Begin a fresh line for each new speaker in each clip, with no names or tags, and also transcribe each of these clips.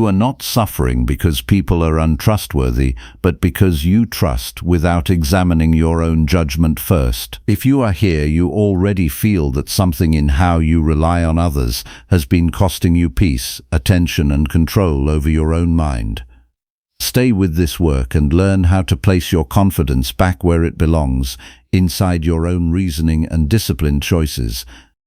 You are not suffering because people are untrustworthy, but because you trust without examining your own judgment first. If you are here, you already feel that something in how you rely on others has been costing you peace, attention, and control over your own mind. Stay with this work and learn how to place your confidence back where it belongs, inside your own reasoning and disciplined choices.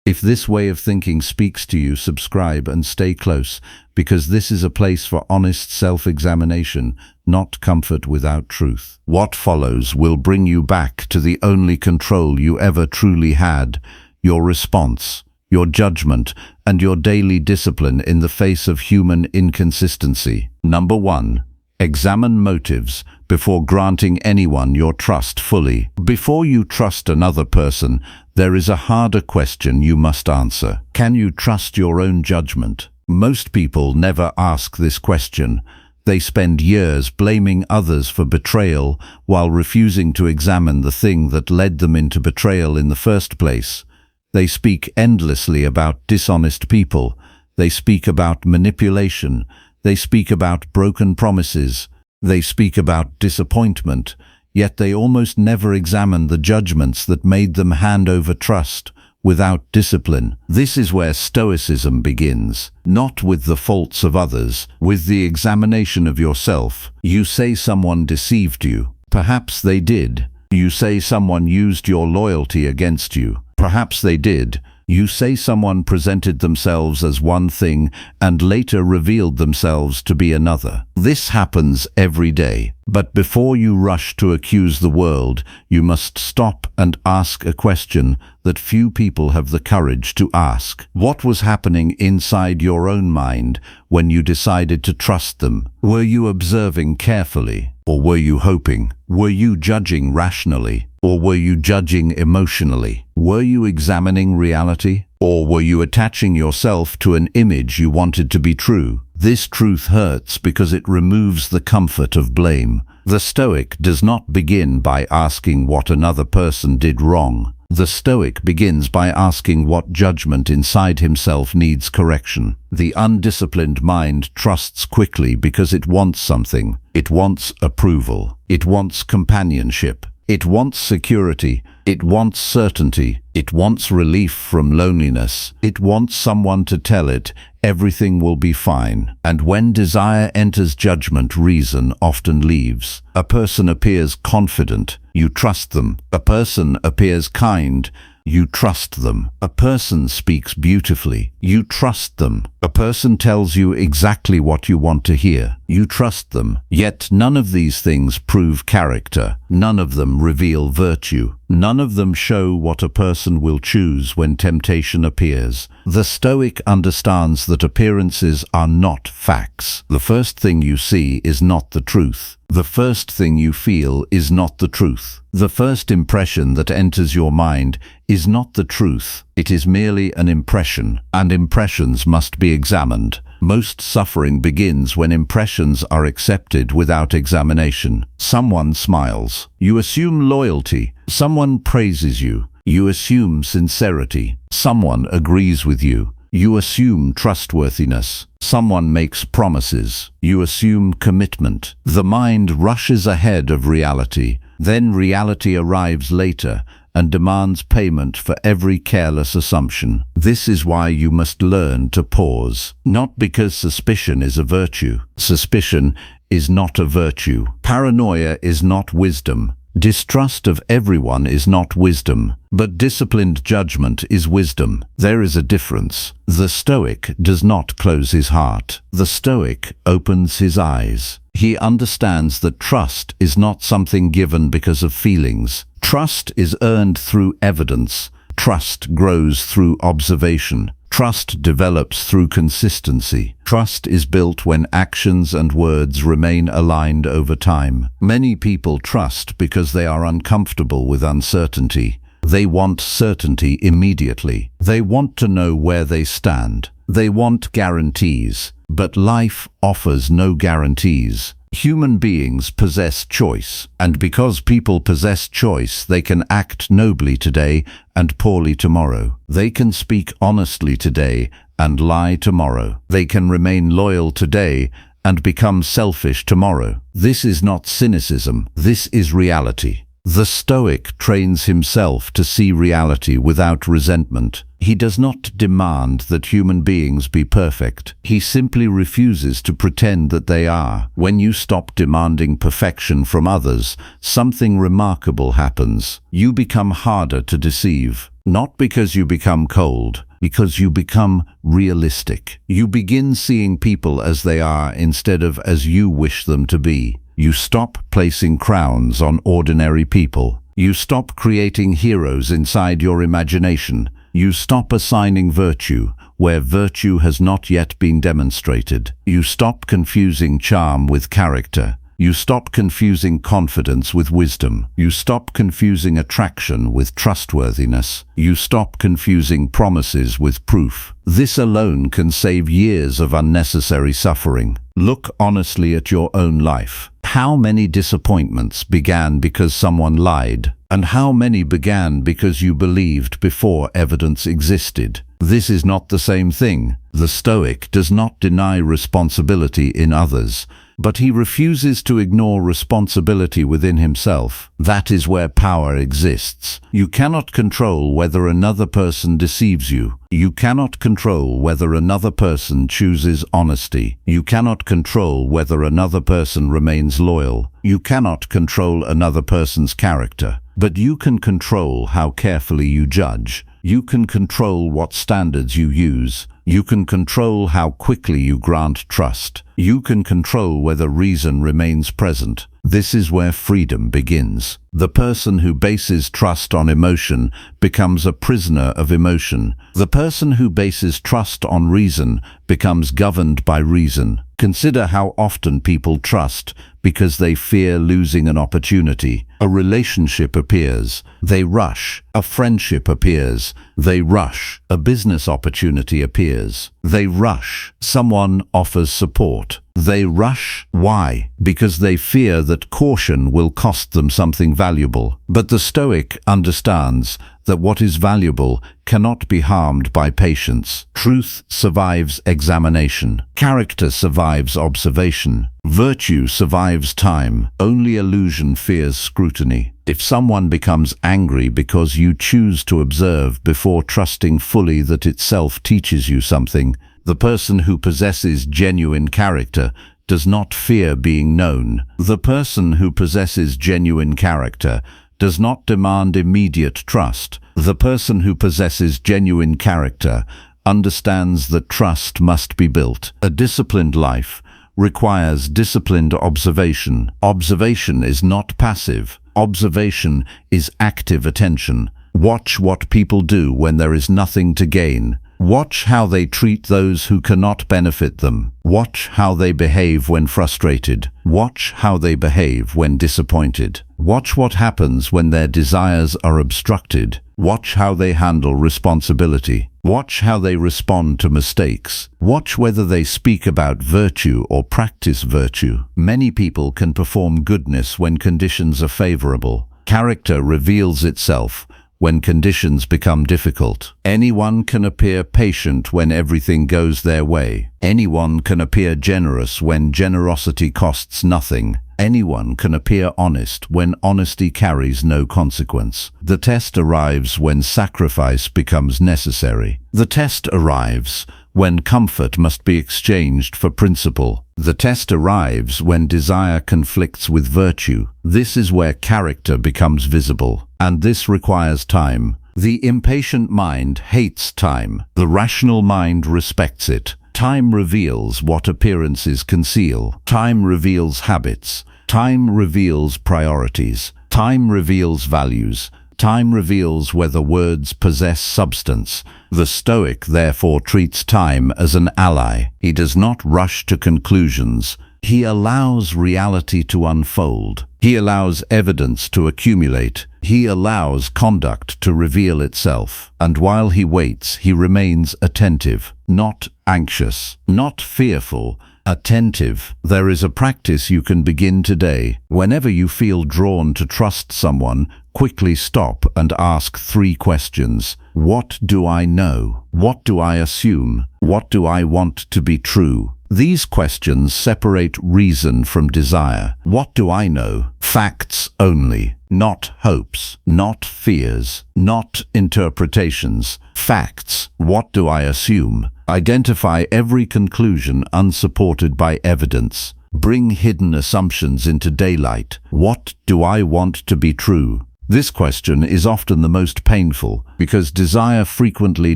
If this way of thinking speaks to you, subscribe and stay close, because this is a place for honest self-examination, not comfort without truth. What follows will bring you back to the only control you ever truly had: your response, your judgment, and your daily discipline in the face of human inconsistency. Number 1. Examine motives before granting anyone your trust fully. Before you trust another person, there is a harder question you must answer. Can you trust your own judgment? Most people never ask this question. They spend years blaming others for betrayal while refusing to examine the thing that led them into betrayal in the first place. They speak endlessly about dishonest people. They speak about manipulation. They speak about broken promises. They speak about disappointment, yet they almost never examine the judgments that made them hand over trust without discipline. This is where Stoicism begins, not with the faults of others, with the examination of yourself. You say someone deceived you. Perhaps they did. You say someone used your loyalty against you. Perhaps they did. You say someone presented themselves as one thing and later revealed themselves to be another. This happens every day. But before you rush to accuse the world, you must stop and ask a question that few people have the courage to ask. What was happening inside your own mind when you decided to trust them? Were you observing carefully? Or were you hoping? Were you judging rationally? Or were you judging emotionally? Were you examining reality? Or were you attaching yourself to an image you wanted to be true? This truth hurts because it removes the comfort of blame. The Stoic does not begin by asking what another person did wrong. The Stoic begins by asking what judgment inside himself needs correction. The undisciplined mind trusts quickly because it wants something. It wants approval. It wants companionship. It wants security. It wants certainty. It wants relief from loneliness. It wants someone to tell it, everything will be fine. And when desire enters judgment, reason often leaves. A person appears confident. You trust them. A person appears kind. You trust them. A person speaks beautifully. You trust them. A person tells you exactly what you want to hear. You trust them. Yet none of these things prove character. None of them reveal virtue. None of them show what a person will choose when temptation appears. The Stoic understands that appearances are not facts. The first thing you see is not the truth. The first thing you feel is not the truth. The first impression that enters your mind is not the truth. It is merely an impression, and impressions must be examined. Most suffering begins when impressions are accepted without examination. Someone smiles. You assume loyalty. Someone praises you. You assume sincerity. Someone agrees with you. You assume trustworthiness. Someone makes promises. You assume commitment. The mind rushes ahead of reality. Then reality arrives later and demands payment for every careless assumption. This is why you must learn to pause. Not because suspicion is a virtue. Suspicion is not a virtue. Paranoia is not wisdom. Distrust of everyone is not wisdom, but disciplined judgment is wisdom. There is a difference. The Stoic does not close his heart. The Stoic opens his eyes. He understands that trust is not something given because of feelings. Trust is earned through evidence. Trust grows through observation. Trust develops through consistency. Trust is built when actions and words remain aligned over time. Many people trust because they are uncomfortable with uncertainty. They want certainty immediately. They want to know where they stand. They want guarantees. But life offers no guarantees. Human beings possess choice, and because people possess choice, they can act nobly today and poorly tomorrow. They can speak honestly today and lie tomorrow. They can remain loyal today and become selfish tomorrow. This is not cynicism, this is reality. The Stoic trains himself to see reality without resentment. He does not demand that human beings be perfect. He simply refuses to pretend that they are. When you stop demanding perfection from others, something remarkable happens. You become harder to deceive. Not because you become cold, because you become realistic. You begin seeing people as they are instead of as you wish them to be. You stop placing crowns on ordinary people. You stop creating heroes inside your imagination. You stop assigning virtue where virtue has not yet been demonstrated. You stop confusing charm with character. You stop confusing confidence with wisdom. You stop confusing attraction with trustworthiness. You stop confusing promises with proof. This alone can save years of unnecessary suffering. Look honestly at your own life. How many disappointments began because someone lied? And how many began because you believed before evidence existed? This is not the same thing. The Stoic does not deny responsibility in others, but he refuses to ignore responsibility within himself. That is where power exists. You cannot control whether another person deceives you. You cannot control whether another person chooses honesty. You cannot control whether another person remains loyal. You cannot control another person's character. But you can control how carefully you judge. You can control what standards you use. You can control how quickly you grant trust. You can control whether reason remains present. This is where freedom begins. The person who bases trust on emotion becomes a prisoner of emotion. The person who bases trust on reason becomes governed by reason. Consider how often people trust because they fear losing an opportunity. A relationship appears, they rush. A friendship appears, they rush. A business opportunity appears, they rush. Someone offers support, they rush. Why? Because they fear that caution will cost them something valuable. But the Stoic understands that what is valuable cannot be harmed by patience. Truth survives examination. Character survives observation. Virtue survives time. Only illusion fears scrutiny. If someone becomes angry because you choose to observe before trusting fully that itself teaches you something, the person who possesses genuine character does not fear being known. The person who possesses genuine character does not demand immediate trust. The person who possesses genuine character understands that trust must be built. A disciplined life requires disciplined observation. Observation is not passive. Observation is active attention. Watch what people do when there is nothing to gain. Watch how they treat those who cannot benefit them. Watch how they behave when frustrated. Watch how they behave when disappointed. Watch what happens when their desires are obstructed. Watch how they handle responsibility. Watch how they respond to mistakes. Watch whether they speak about virtue or practice virtue. Many people can perform goodness when conditions are favorable. Character reveals itself when conditions become difficult. Anyone can appear patient when everything goes their way. Anyone can appear generous when generosity costs nothing. Anyone can appear honest when honesty carries no consequence. The test arrives when sacrifice becomes necessary. The test arrives when comfort must be exchanged for principle. The test arrives when desire conflicts with virtue. This is where character becomes visible, and this requires time. The impatient mind hates time. The rational mind respects it. Time reveals what appearances conceal. Time reveals habits. Time reveals priorities. Time reveals values. Time reveals whether words possess substance. The Stoic therefore treats time as an ally. He does not rush to conclusions. He allows reality to unfold. He allows evidence to accumulate. He allows conduct to reveal itself. And while he waits, he remains attentive, not anxious, not fearful, attentive. There is a practice you can begin today. Whenever you feel drawn to trust someone, quickly stop and ask 3 questions. What do I know? What do I assume? What do I want to be true? These questions separate reason from desire. What do I know? Facts only, not hopes, not fears, not interpretations. Facts. What do I assume? Identify every conclusion unsupported by evidence. Bring hidden assumptions into daylight. What do I want to be true? This question is often the most painful because desire frequently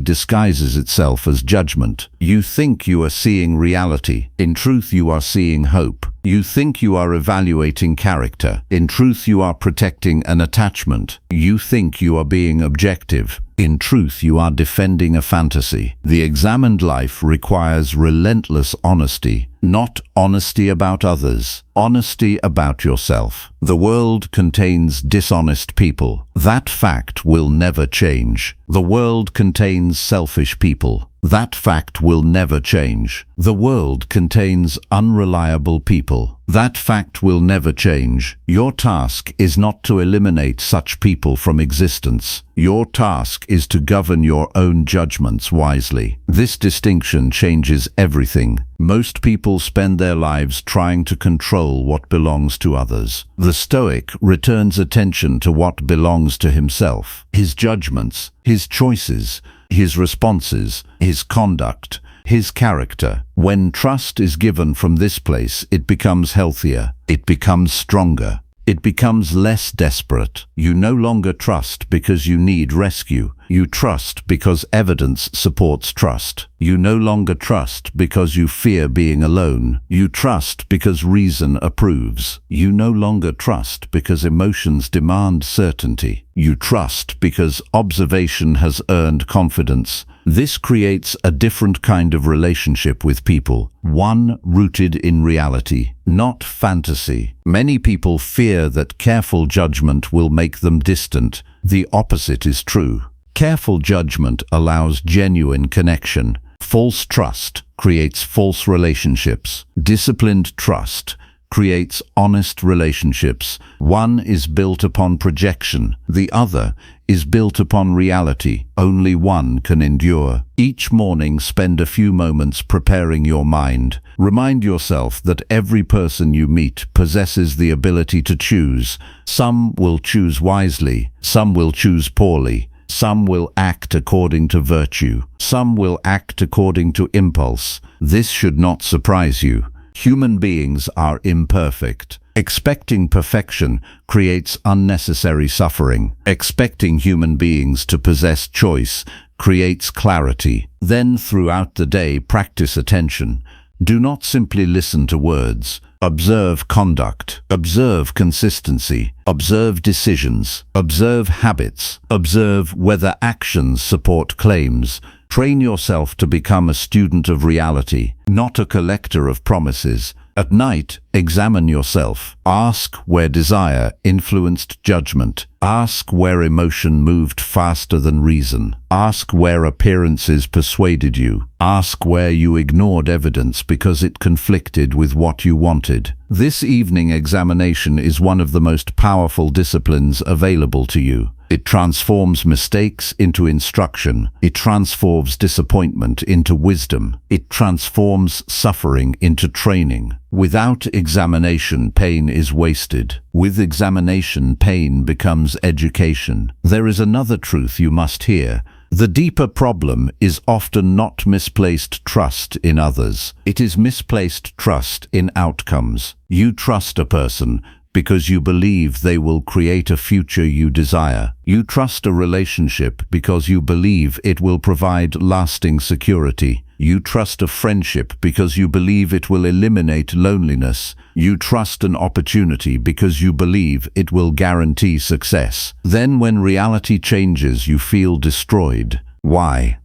disguises itself as judgment. You think you are seeing reality. In truth, you are seeing hope. You think you are evaluating character. In truth, you are protecting an attachment. You think you are being objective. In truth, you are defending a fantasy. The examined life requires relentless honesty, not honesty about others, honesty about yourself. The world contains dishonest people. That fact will never change. The world contains selfish people. That fact will never change. The world contains unreliable people. That fact will never change. Your task is not to eliminate such people from existence. Your task is to govern your own judgments wisely. This distinction changes everything. Most people spend their lives trying to control what belongs to others. The Stoic returns attention to what belongs to himself, his judgments, his choices, his responses, his conduct, his character. When trust is given from this place, it becomes healthier, it becomes stronger, it becomes less desperate. You no longer trust because you need rescue. You trust because evidence supports trust. You no longer trust because you fear being alone. You trust because reason approves. You no longer trust because emotions demand certainty. You trust because observation has earned confidence. This creates a different kind of relationship with people, one rooted in reality, not fantasy. Many people fear that careful judgment will make them distant. The opposite is true. Careful judgment allows genuine connection. False trust creates false relationships. Disciplined trust creates honest relationships. One is built upon projection. The other is built upon reality. Only one can endure. Each morning, spend a few moments preparing your mind. Remind yourself that every person you meet possesses the ability to choose. Some will choose wisely. Some will choose poorly. Some will act according to virtue. Some will act according to impulse. This should not surprise you. Human beings are imperfect. Expecting perfection creates unnecessary suffering. Expecting human beings to possess choice creates clarity. Then, throughout the day, practice attention. Do not simply listen to words. Observe conduct. Observe consistency. Observe decisions. Observe habits. Observe whether actions support claims. Train yourself to become a student of reality, not a collector of promises. At night, examine yourself. Ask where desire influenced judgment. Ask where emotion moved faster than reason. Ask where appearances persuaded you. Ask where you ignored evidence because it conflicted with what you wanted. This evening examination is one of the most powerful disciplines available to you. It transforms mistakes into instruction. It transforms disappointment into wisdom. It transforms suffering into training. Without examination, pain is wasted. With examination, pain becomes education. There is another truth you must hear. The deeper problem is often not misplaced trust in others. It is misplaced trust in outcomes. You trust a person because you believe they will create a future you desire. You trust a relationship because you believe it will provide lasting security. You trust a friendship because you believe it will eliminate loneliness. You trust an opportunity because you believe it will guarantee success. Then when reality changes, you feel destroyed. Why?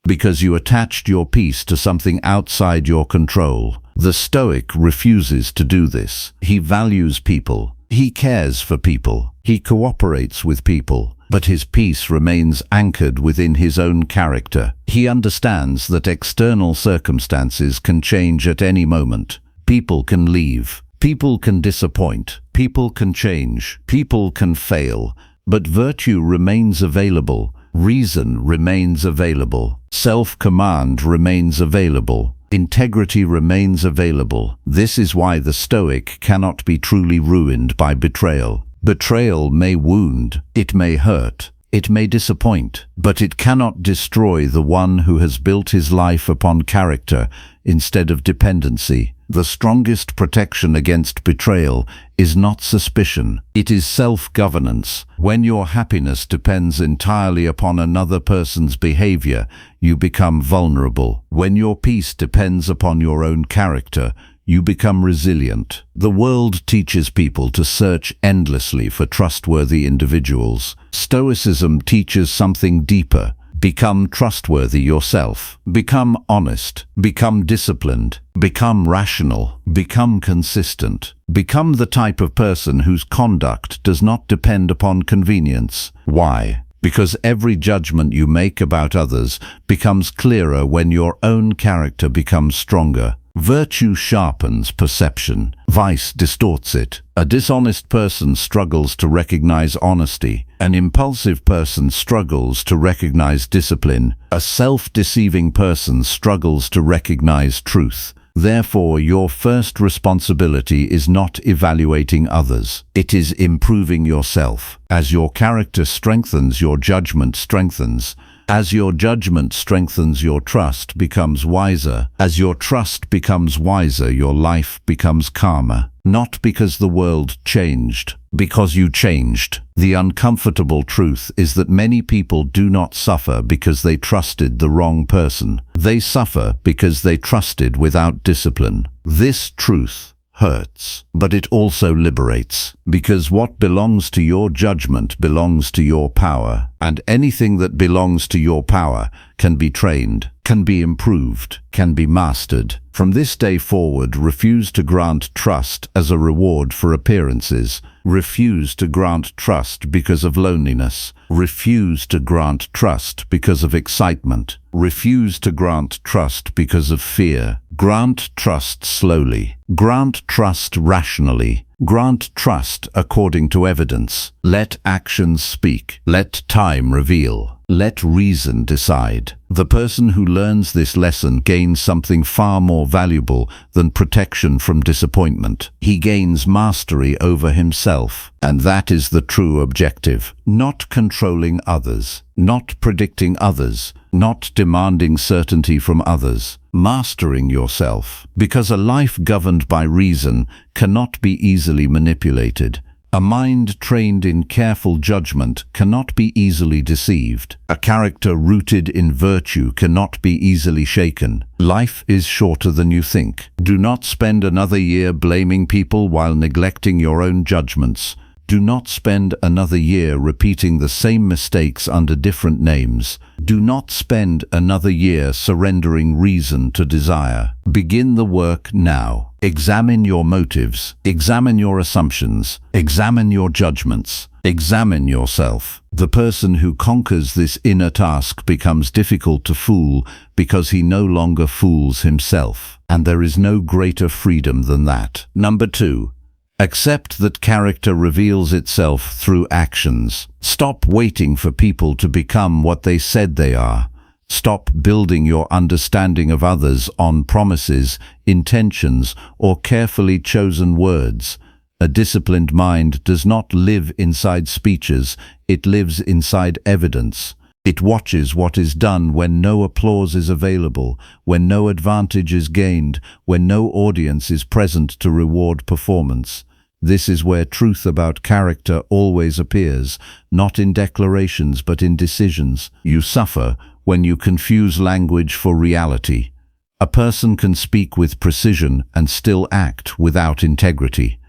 Because you attached your peace to something outside your control. The Stoic refuses to do this. He values people. He cares for people. He cooperates with people. but his peace remains anchored within his own character. He understands that external circumstances can change at any moment. People can leave. People can disappoint. People can change. People can fail. But virtue remains available. Reason remains available. Self-command remains available. Integrity remains available. This is why the Stoic cannot be truly ruined by betrayal. Betrayal may wound, it may hurt, it may disappoint, but it cannot destroy the one who has built his life upon character instead of dependency. The strongest protection against betrayal is not suspicion, it is self-governance. When your happiness depends entirely upon another person's behavior, you become vulnerable. When your peace depends upon your own character, you become resilient. The world teaches people to search endlessly for trustworthy individuals. Stoicism teaches something deeper. Become trustworthy yourself. Become honest. Become disciplined. Become rational. Become consistent. Become the type of person whose conduct does not depend upon convenience. Why? Because every judgment you make about others becomes clearer when your own character becomes stronger. Virtue sharpens perception. Vice distorts it. A dishonest person struggles to recognize honesty. An impulsive person struggles to recognize discipline. A self-deceiving person struggles to recognize truth. Therefore, your first responsibility is not evaluating others. It is improving yourself. As your character strengthens, your judgment strengthens. As your judgment strengthens, your trust becomes wiser. As your trust becomes wiser, your life becomes calmer. Not because the world changed, because you changed. The uncomfortable truth is that many people do not suffer because they trusted the wrong person. They suffer because they trusted without discipline. This truth hurts, but it also liberates, because what belongs to your judgment belongs to your power, and anything that belongs to your power can be trained, can be improved, can be mastered. From this day forward, refuse to grant trust as a reward for appearances. Refuse to grant trust because of loneliness. Refuse to grant trust because of excitement. Refuse to grant trust because of fear. Grant trust slowly. Grant trust rationally. Grant trust according to evidence. Let actions speak. Let time reveal. Let reason decide. The person who learns this lesson gains something far more valuable than protection from disappointment. He gains mastery over himself, and that is the true objective. Not controlling others, not predicting others, not demanding certainty from others. Mastering yourself, because a life governed by reason cannot be easily manipulated. A mind trained in careful judgment cannot be easily deceived. A character rooted in virtue cannot be easily shaken. Life is shorter than you think. Do not spend another year blaming people while neglecting your own judgments. Do not spend another year repeating the same mistakes under different names. Do not spend another year surrendering reason to desire. Begin the work now. Examine your motives. Examine your assumptions. Examine your judgments. Examine yourself. The person who conquers this inner task becomes difficult to fool because he no longer fools himself. And there is no greater freedom than that. Number 2. Accept that character reveals itself through actions. Stop waiting for people to become what they said they are. Stop building your understanding of others on promises, intentions, or carefully chosen words. A disciplined mind does not live inside speeches, it lives inside evidence. It watches what is done when no applause is available, when no advantage is gained, when no audience is present to reward performance. This is where truth about character always appears, not in declarations but in decisions. You suffer when you confuse language for reality. A person can speak with precision and still act without integrity.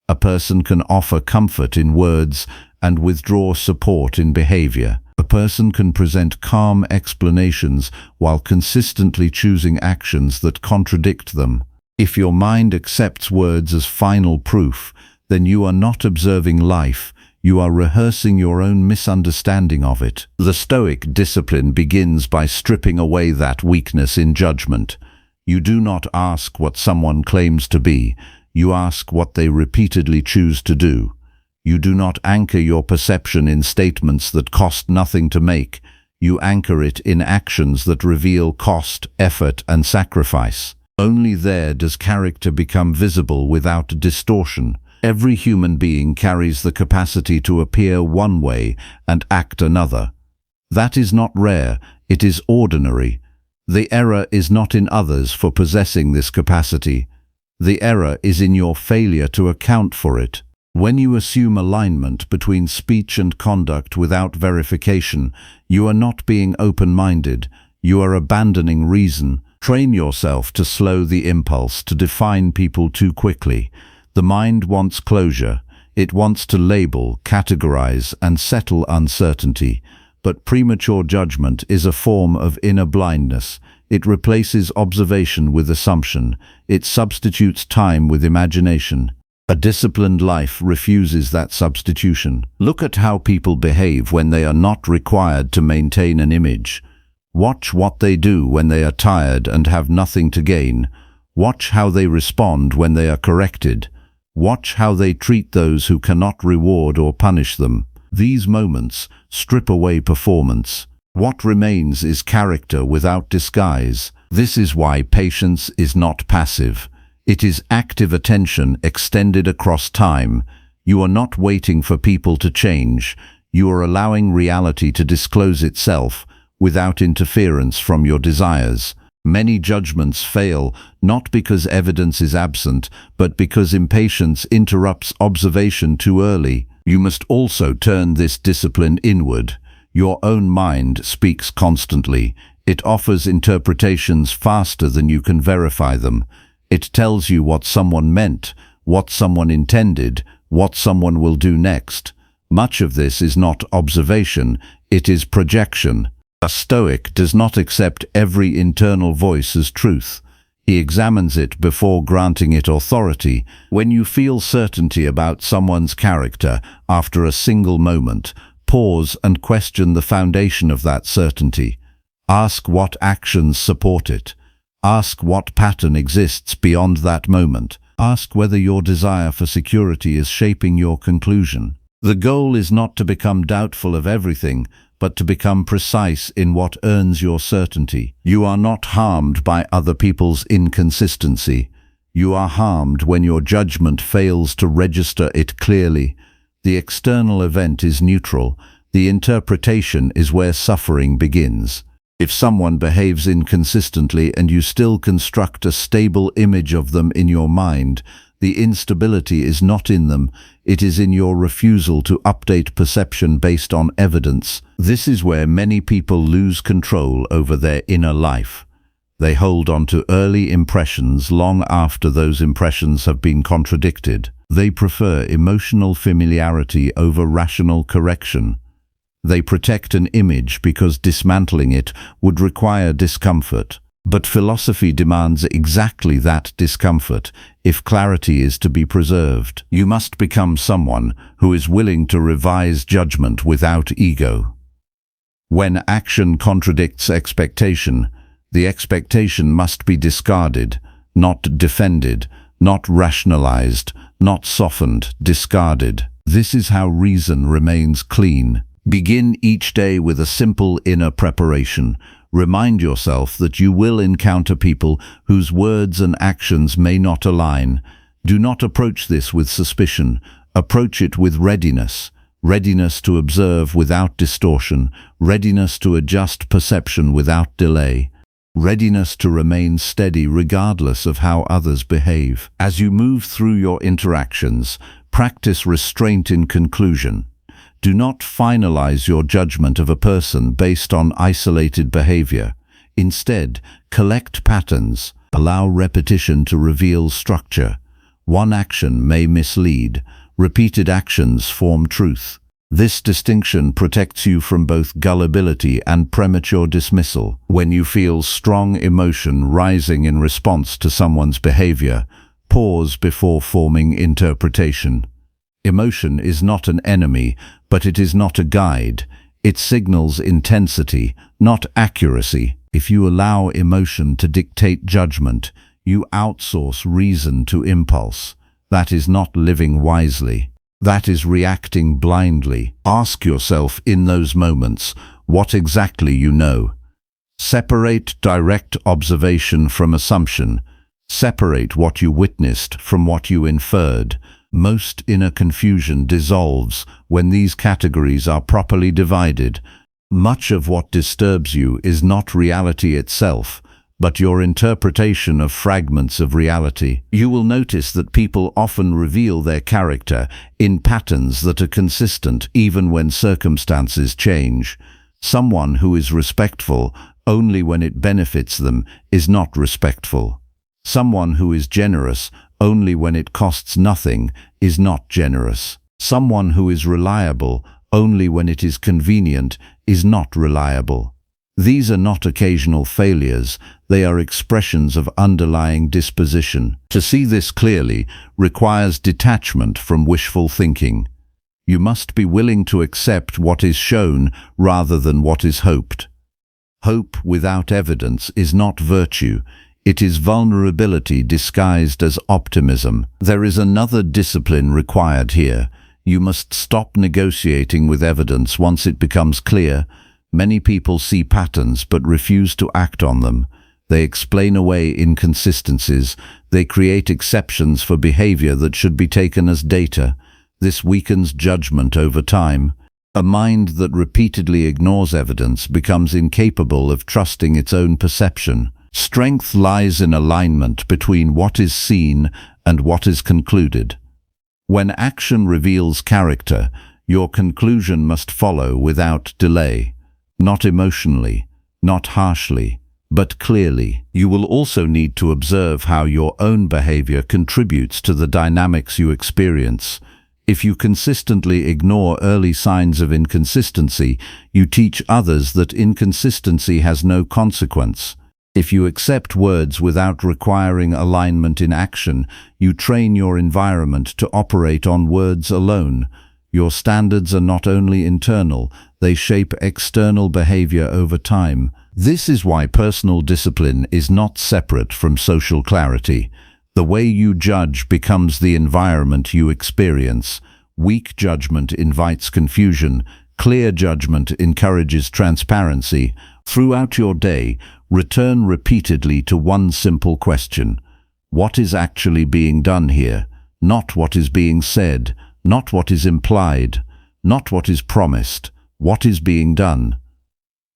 A person can offer comfort in words and withdraw support in behavior. A person can present calm explanations while consistently choosing actions that contradict them. If your mind accepts words as final proof, then you are not observing life, You are rehearsing your own misunderstanding of it. The Stoic discipline begins by stripping away that weakness in judgment. You do not ask what someone claims to be. You ask what they repeatedly choose to do. You do not anchor your perception in statements that cost nothing to make. You anchor it in actions that reveal cost, effort, and sacrifice. Only there does character become visible without distortion. Every human being carries the capacity to appear one way and act another. That is not rare, it is ordinary. The error is not in others for possessing this capacity. The error is in your failure to account for it. When you assume alignment between speech and conduct without verification, you are not being open-minded, you are abandoning reason. Train yourself to slow the impulse to define people too quickly. The mind wants closure. It wants to label, categorize, and settle uncertainty. But premature judgment is a form of inner blindness. It replaces observation with assumption. It substitutes time with imagination. A disciplined life refuses that substitution. Look at how people behave when they are not required to maintain an image. Watch what they do when they are tired and have nothing to gain. Watch how they respond when they are corrected. Watch how they treat those who cannot reward or punish them. These moments strip away performance. What remains is character without disguise. This is why patience is not passive. It is active attention extended across time. You are not waiting for people to change. You are allowing reality to disclose itself without interference from your desires. Many judgments fail not because evidence is absent, but because impatience interrupts observation too early. You must also turn this discipline inward. Your own mind speaks constantly. It offers interpretations faster than you can verify them. It tells you what someone meant, what someone intended, what someone will do next. Much of this is not observation, it is projection. A Stoic does not accept every internal voice as truth. He examines it before granting it authority. When you feel certainty about someone's character after a single moment, pause and question the foundation of that certainty. Ask what actions support it. Ask what pattern exists beyond that moment. Ask whether your desire for security is shaping your conclusion. The goal is not to become doubtful of everything, but to become precise in what earns your certainty. You are not harmed by other people's inconsistency. You are harmed when your judgment fails to register it clearly. The external event is neutral. The interpretation is where suffering begins. If someone behaves inconsistently and you still construct a stable image of them in your mind, the instability is not in them, it is in your refusal to update perception based on evidence. This is where many people lose control over their inner life. They hold on to early impressions long after those impressions have been contradicted. They prefer emotional familiarity over rational correction. They protect an image because dismantling it would require discomfort. But philosophy demands exactly that discomfort if clarity is to be preserved. You must become someone who is willing to revise judgment without ego. When action contradicts expectation, the expectation must be discarded, not defended, not rationalized, not softened, discarded. This is how reason remains clean. Begin each day with a simple inner preparation. Remind yourself that you will encounter people whose words and actions may not align. Do not approach this with suspicion. Approach it with readiness. Readiness to observe without distortion. Readiness to adjust perception without delay. Readiness to remain steady regardless of how others behave. As you move through your interactions, practice restraint in conclusion. Do not finalize your judgment of a person based on isolated behavior. Instead, collect patterns. Allow repetition to reveal structure. One action may mislead. Repeated actions form truth. This distinction protects you from both gullibility and premature dismissal. When you feel strong emotion rising in response to someone's behavior, pause before forming interpretation. Emotion is not an enemy, but it is not a guide. It signals intensity, not accuracy. If you allow emotion to dictate judgment, you outsource reason to impulse. That is not living wisely. That is reacting blindly. Ask yourself in those moments what exactly you know. Separate direct observation from assumption. Separate what you witnessed from what you inferred. Most inner confusion dissolves when these categories are properly divided. Much of what disturbs you is not reality itself, but your interpretation of fragments of reality. You will notice that people often reveal their character in patterns that are consistent even when circumstances change. Someone who is respectful only when it benefits them is not respectful. Someone who is generous only when it costs nothing is not generous. Someone who is reliable only when it is convenient is not reliable. These are not occasional failures, they are expressions of underlying disposition. To see this clearly requires detachment from wishful thinking. You must be willing to accept what is shown rather than what is hoped. Hope without evidence is not virtue. It is vulnerability disguised as optimism. There is another discipline required here. You must stop negotiating with evidence once it becomes clear. Many people see patterns but refuse to act on them. They explain away inconsistencies. They create exceptions for behavior that should be taken as data. This weakens judgment over time. A mind that repeatedly ignores evidence becomes incapable of trusting its own perception. Strength lies in alignment between what is seen and what is concluded. When action reveals character, your conclusion must follow without delay. Not emotionally, not harshly, but clearly. You will also need to observe how your own behavior contributes to the dynamics you experience. If you consistently ignore early signs of inconsistency, you teach others that inconsistency has no consequence. If you accept words without requiring alignment in action, you train your environment to operate on words alone. Your standards are not only internal, they shape external behavior over time. This is why personal discipline is not separate from social clarity. The way you judge becomes the environment you experience. Weak judgment invites confusion. Clear judgment encourages transparency. Throughout your day, return repeatedly to one simple question. What is actually being done here? Not what is being said, not what is implied, not what is promised. What is being done?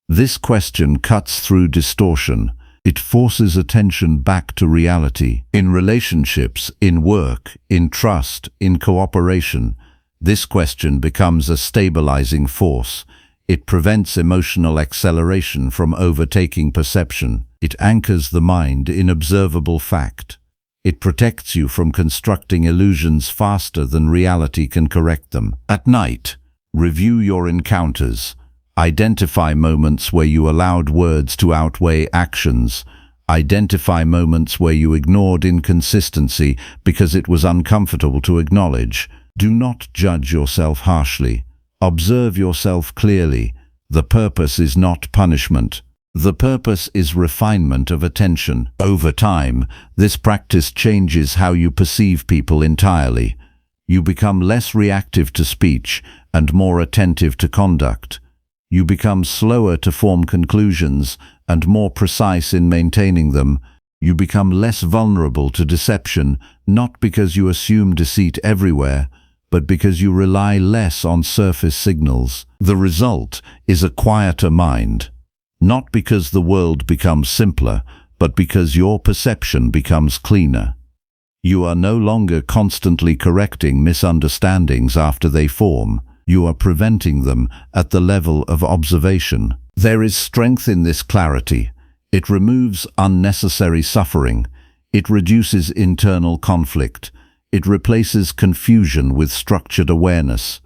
This question cuts through distortion. It forces attention back to reality. In relationships, in work, in trust, in cooperation, this question becomes a stabilizing force. It prevents emotional acceleration from overtaking perception. It anchors the mind in observable fact. It protects you from constructing illusions faster than reality can correct them. At night, review your encounters. Identify moments where you allowed words to outweigh actions. Identify moments where you ignored inconsistency because it was uncomfortable to acknowledge. Do not judge yourself harshly. Observe yourself clearly. The purpose is not punishment. The purpose is refinement of attention. Over time, this practice changes how you perceive people entirely. You become less reactive to speech and more attentive to conduct. You become slower to form conclusions and more precise in maintaining them. You become less vulnerable to deception, not because you assume deceit everywhere, but because you rely less on surface signals. The result is a quieter mind, not because the world becomes simpler, but because your perception becomes cleaner. You are no longer constantly correcting misunderstandings after they form. You are preventing them at the level of observation. There is strength in this clarity. It removes unnecessary suffering. It reduces internal conflict. It replaces confusion with structured awareness.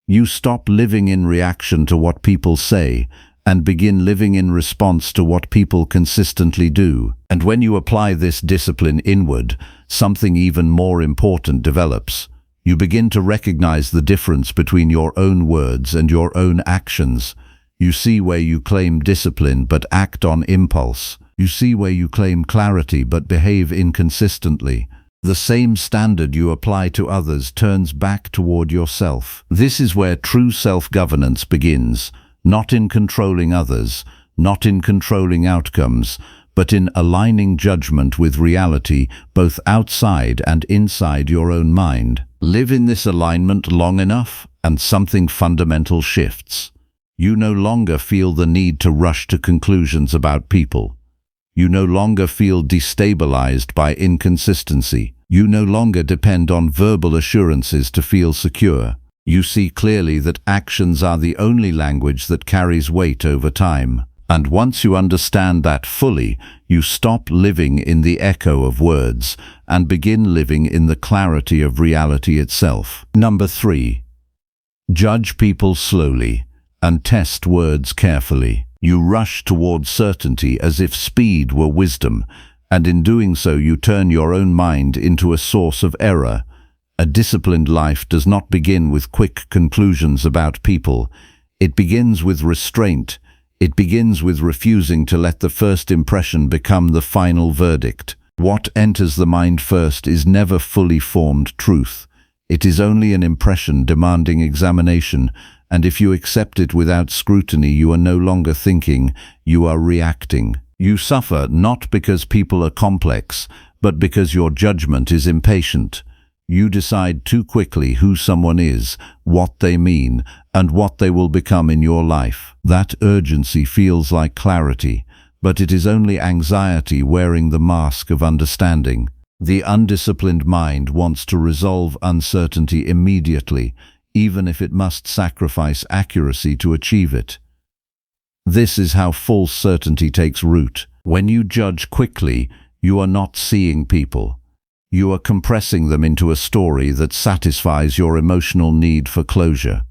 You stop living in reaction to what people say and begin living in response to what people consistently do. And when you apply this discipline inward, something even more important develops. You begin to recognize the difference between your own words and your own actions. You see where you claim discipline but act on impulse. You see where you claim clarity but behave inconsistently. The same standard you apply to others turns back toward yourself. This is where true self-governance begins, not in controlling others, not in controlling outcomes, but in aligning judgment with reality, both outside and inside your own mind. Live in this alignment long enough, and something fundamental shifts. You no longer feel the need to rush to conclusions about people. You no longer feel destabilized by inconsistency. You no longer depend on verbal assurances to feel secure. You see clearly that actions are the only language that carries weight over time. And once you understand that fully, you stop living in the echo of words and begin living in the clarity of reality itself. Number 3. Judge people slowly and test words carefully. You rush towards certainty as if speed were wisdom, and in doing so you turn your own mind into a source of error. A disciplined life does not begin with quick conclusions about people. It begins with restraint. It begins with refusing to let the first impression become the final verdict. What enters the mind first is never fully formed truth. It is only an impression demanding examination, and if you accept it without scrutiny, you are no longer thinking, you are reacting. You suffer not because people are complex, but because your judgment is impatient. You decide too quickly who someone is, what they mean, and what they will become in your life. That urgency feels like clarity, but it is only anxiety wearing the mask of understanding. The undisciplined mind wants to resolve uncertainty immediately, even if it must sacrifice accuracy to achieve it. This is how false certainty takes root. When you judge quickly, you are not seeing people. You are compressing them into a story that satisfies your emotional need for closure.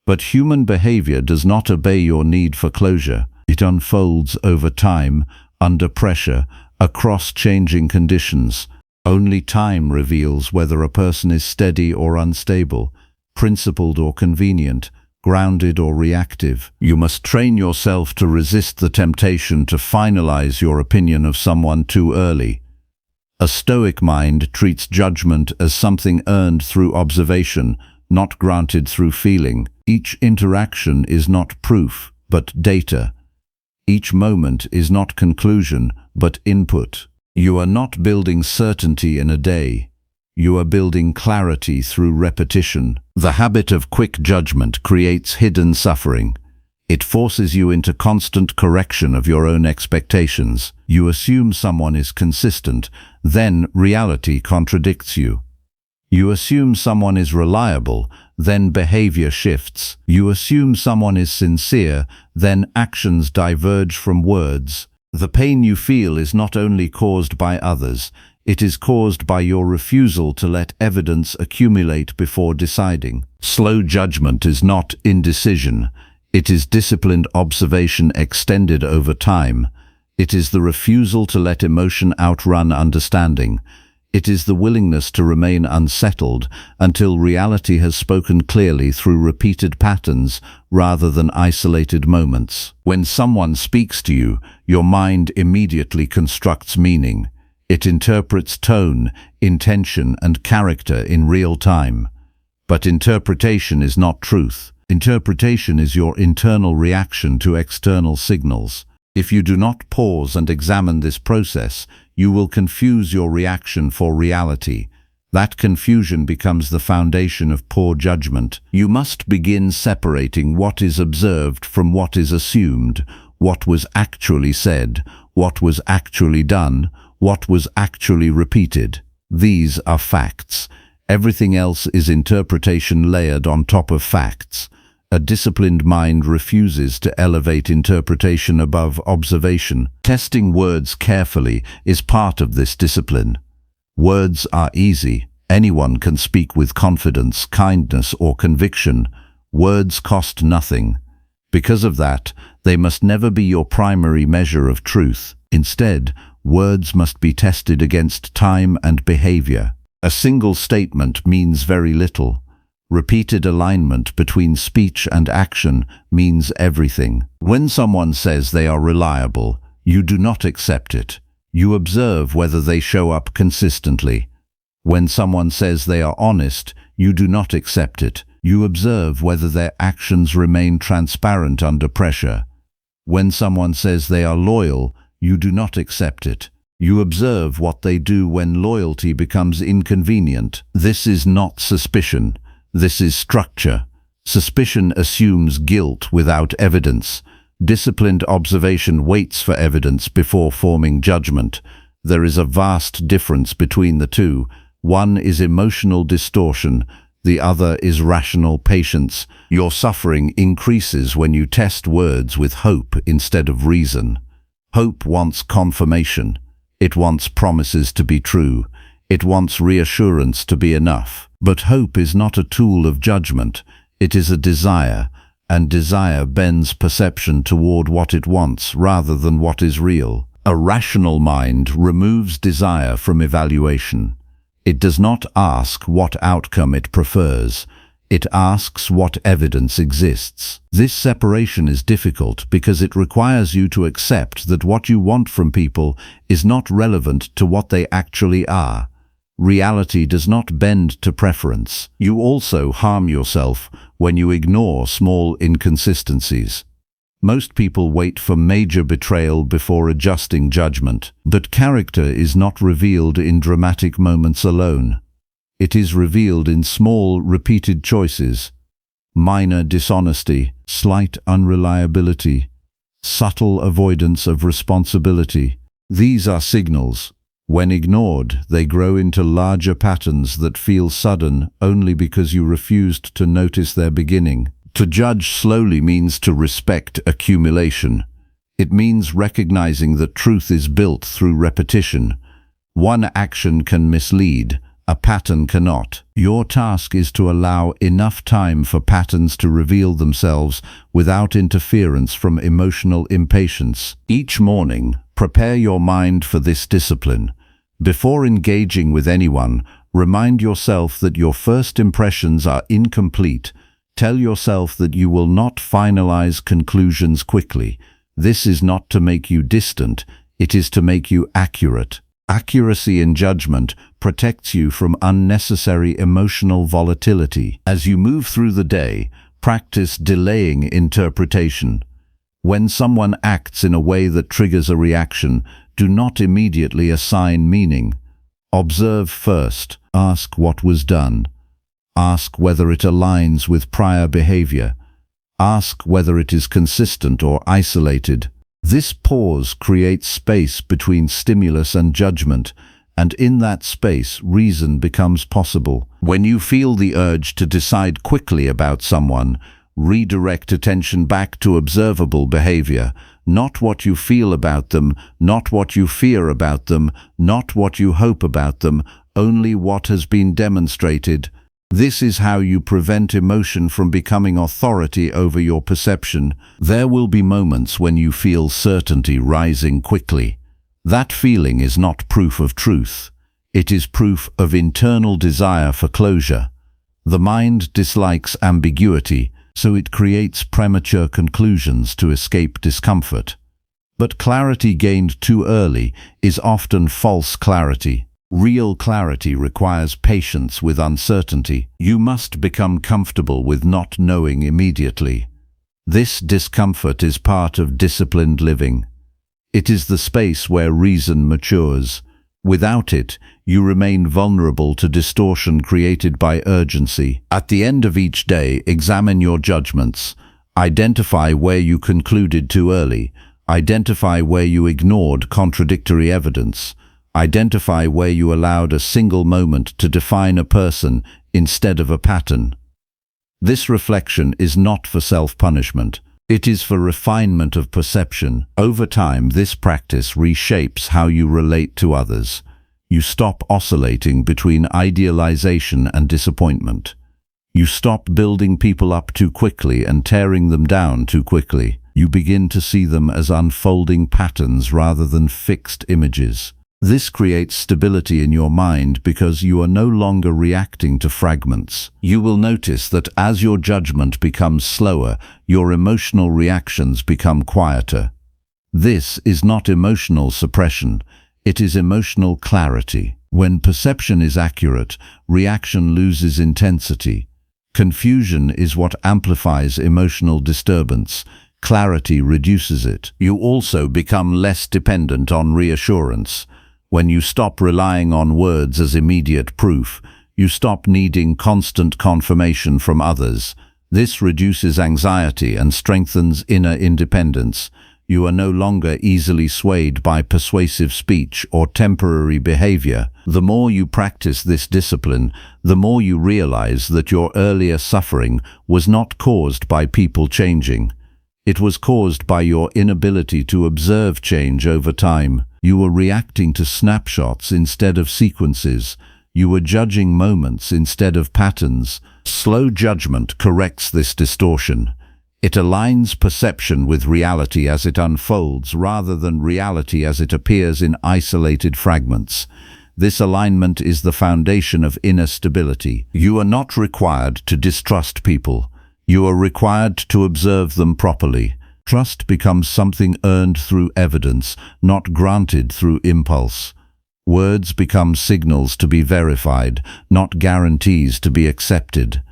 But human behavior does not obey your need for closure. It unfolds over time, under pressure, across changing conditions. Only time reveals whether a person is steady or unstable, principled or convenient, grounded or reactive. You must train yourself to resist the temptation to finalize your opinion of someone too early. A Stoic mind treats judgment as something earned through observation, not granted through feeling. Each interaction is not proof, but data. Each moment is not conclusion, but input. You are not building certainty in a day. You are building clarity through repetition. The habit of quick judgment creates hidden suffering. It forces you into constant correction of your own expectations. You assume someone is consistent, then reality contradicts you. You assume someone is reliable, then behavior shifts. You assume someone is sincere, then actions diverge from words. The pain you feel is not only caused by others, it is caused by your refusal to let evidence accumulate before deciding. Slow judgment is not indecision. It is disciplined observation extended over time. It is the refusal to let emotion outrun understanding. It is the willingness to remain unsettled until reality has spoken clearly through repeated patterns rather than isolated moments. When someone speaks to you, your mind immediately constructs meaning. It interprets tone, intention, and character in real time. But interpretation is not truth. Interpretation is your internal reaction to external signals. If you do not pause and examine this process, you will confuse your reaction for reality. That confusion becomes the foundation of poor judgment. You must begin separating what is observed from what is assumed, what was actually said, what was actually done, what was actually repeated. These are facts. Everything else is interpretation layered on top of facts. A disciplined mind refuses to elevate interpretation above observation. Testing words carefully is part of this discipline. Words are easy. Anyone can speak with confidence, kindness, or conviction. Words cost nothing. Because of that, they must never be your primary measure of truth. Instead, words must be tested against time and behavior. A single statement means very little. Repeated alignment between speech and action means everything. When someone says they are reliable, you do not accept it. You observe whether they show up consistently. When someone says they are honest, you do not accept it. You observe whether their actions remain transparent under pressure. When someone says they are loyal, you do not accept it. You observe what they do when loyalty becomes inconvenient. This is not suspicion. This is structure. Suspicion assumes guilt without evidence. Disciplined observation waits for evidence before forming judgment. There is a vast difference between the two. One is emotional distortion. The other is rational patience. Your suffering increases when you test words with hope instead of reason. Hope wants confirmation. It wants promises to be true. It wants reassurance to be enough. But hope is not a tool of judgment. It is a desire, and desire bends perception toward what it wants rather than what is real. A rational mind removes desire from evaluation. It does not ask what outcome it prefers. It asks what evidence exists. This separation is difficult because it requires you to accept that what you want from people is not relevant to what they actually are. Reality does not bend to preference. You also harm yourself when you ignore small inconsistencies. Most people wait for major betrayal before adjusting judgment, but character is not revealed in dramatic moments alone. It is revealed in small, repeated choices. Minor dishonesty, slight unreliability, subtle avoidance of responsibility. These are signals. When ignored, they grow into larger patterns that feel sudden only because you refused to notice their beginning. To judge slowly means to respect accumulation. It means recognizing that truth is built through repetition. One action can mislead, a pattern cannot. Your task is to allow enough time for patterns to reveal themselves without interference from emotional impatience. Each morning, prepare your mind for this discipline. Before engaging with anyone, remind yourself that your first impressions are incomplete. Tell yourself that you will not finalize conclusions quickly. This is not to make you distant, it is to make you accurate. Accuracy in judgment protects you from unnecessary emotional volatility. As you move through the day, practice delaying interpretation. When someone acts in a way that triggers a reaction, do not immediately assign meaning. Observe first. Ask what was done. Ask whether it aligns with prior behavior. Ask whether it is consistent or isolated. This pause creates space between stimulus and judgment, and in that space, reason becomes possible. When you feel the urge to decide quickly about someone, redirect attention back to observable behavior, not what you feel about them, not what you fear about them, not what you hope about them, only what has been demonstrated. This is how you prevent emotion from becoming authority over your perception. There will be moments when you feel certainty rising quickly. That feeling is not proof of truth. It is proof of internal desire for closure. The mind dislikes ambiguity, so it creates premature conclusions to escape discomfort. But clarity gained too early is often false clarity. Real clarity requires patience with uncertainty. You must become comfortable with not knowing immediately. This discomfort is part of disciplined living. It is the space where reason matures. Without it, you remain vulnerable to distortion created by urgency. At the end of each day, examine your judgments. Identify where you concluded too early. Identify where you ignored contradictory evidence. Identify where you allowed a single moment to define a person instead of a pattern. This reflection is not for self-punishment. It is for refinement of perception. Over time, this practice reshapes how you relate to others. You stop oscillating between idealization and disappointment. You stop building people up too quickly and tearing them down too quickly. You begin to see them as unfolding patterns rather than fixed images. This creates stability in your mind because you are no longer reacting to fragments. You will notice that as your judgment becomes slower, your emotional reactions become quieter. This is not emotional suppression, it is emotional clarity. When perception is accurate, reaction loses intensity. Confusion is what amplifies emotional disturbance. Clarity reduces it. You also become less dependent on reassurance. When you stop relying on words as immediate proof, you stop needing constant confirmation from others. This reduces anxiety and strengthens inner independence. You are no longer easily swayed by persuasive speech or temporary behavior. The more you practice this discipline, the more you realize that your earlier suffering was not caused by people changing. It was caused by your inability to observe change over time. You were reacting to snapshots instead of sequences. You were judging moments instead of patterns. Slow judgment corrects this distortion. It aligns perception with reality as it unfolds rather than reality as it appears in isolated fragments. This alignment is the foundation of inner stability. You are not required to distrust people. You are required to observe them properly. Trust becomes something earned through evidence, not granted through impulse. Words become signals to be verified, not guarantees to be accepted.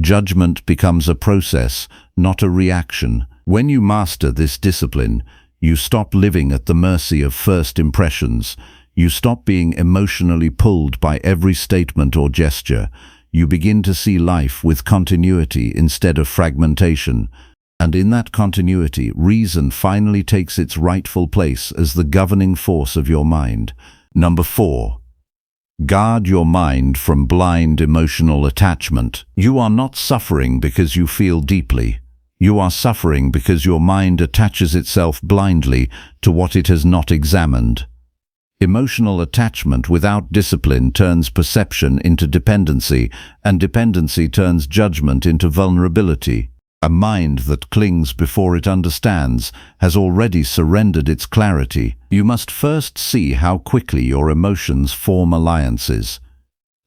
Judgment becomes a process, not a reaction. When you master this discipline, you stop living at the mercy of first impressions. You stop being emotionally pulled by every statement or gesture. You begin to see life with continuity instead of fragmentation. And in that continuity, reason finally takes its rightful place as the governing force of your mind. Number 4. Guard your mind from blind emotional attachment. You are not suffering because you feel deeply. You are suffering because your mind attaches itself blindly to what it has not examined. Emotional attachment without discipline turns perception into dependency, and dependency turns judgment into vulnerability. A mind that clings before it understands has already surrendered its clarity. You must first see how quickly your emotions form alliances.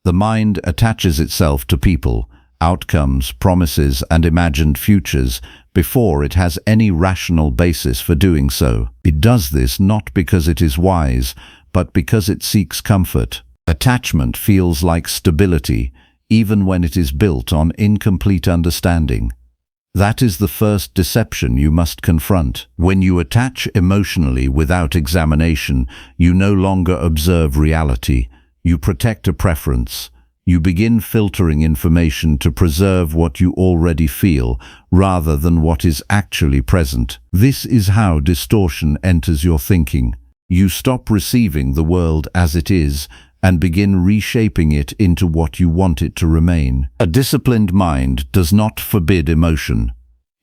The mind attaches itself to people, outcomes, promises, and imagined futures before it has any rational basis for doing so. It does this not because it is wise, but because it seeks comfort. Attachment feels like stability, even when it is built on incomplete understanding. That is the first deception you must confront. When you attach emotionally without examination, you no longer observe reality. You protect a preference. You begin filtering information to preserve what you already feel, rather than what is actually present. This is how distortion enters your thinking. You stop receiving the world as it is, and begin reshaping it into what you want it to remain. A disciplined mind does not forbid emotion.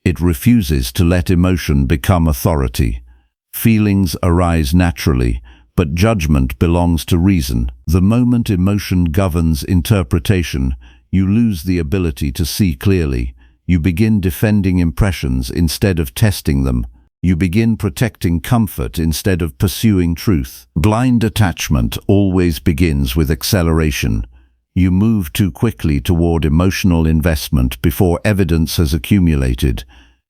It refuses to let emotion become authority. Feelings arise naturally, but judgment belongs to reason. The moment emotion governs interpretation, you lose the ability to see clearly. You begin defending impressions instead of testing them. You begin protecting comfort instead of pursuing truth. Blind attachment always begins with acceleration. You move too quickly toward emotional investment before evidence has accumulated.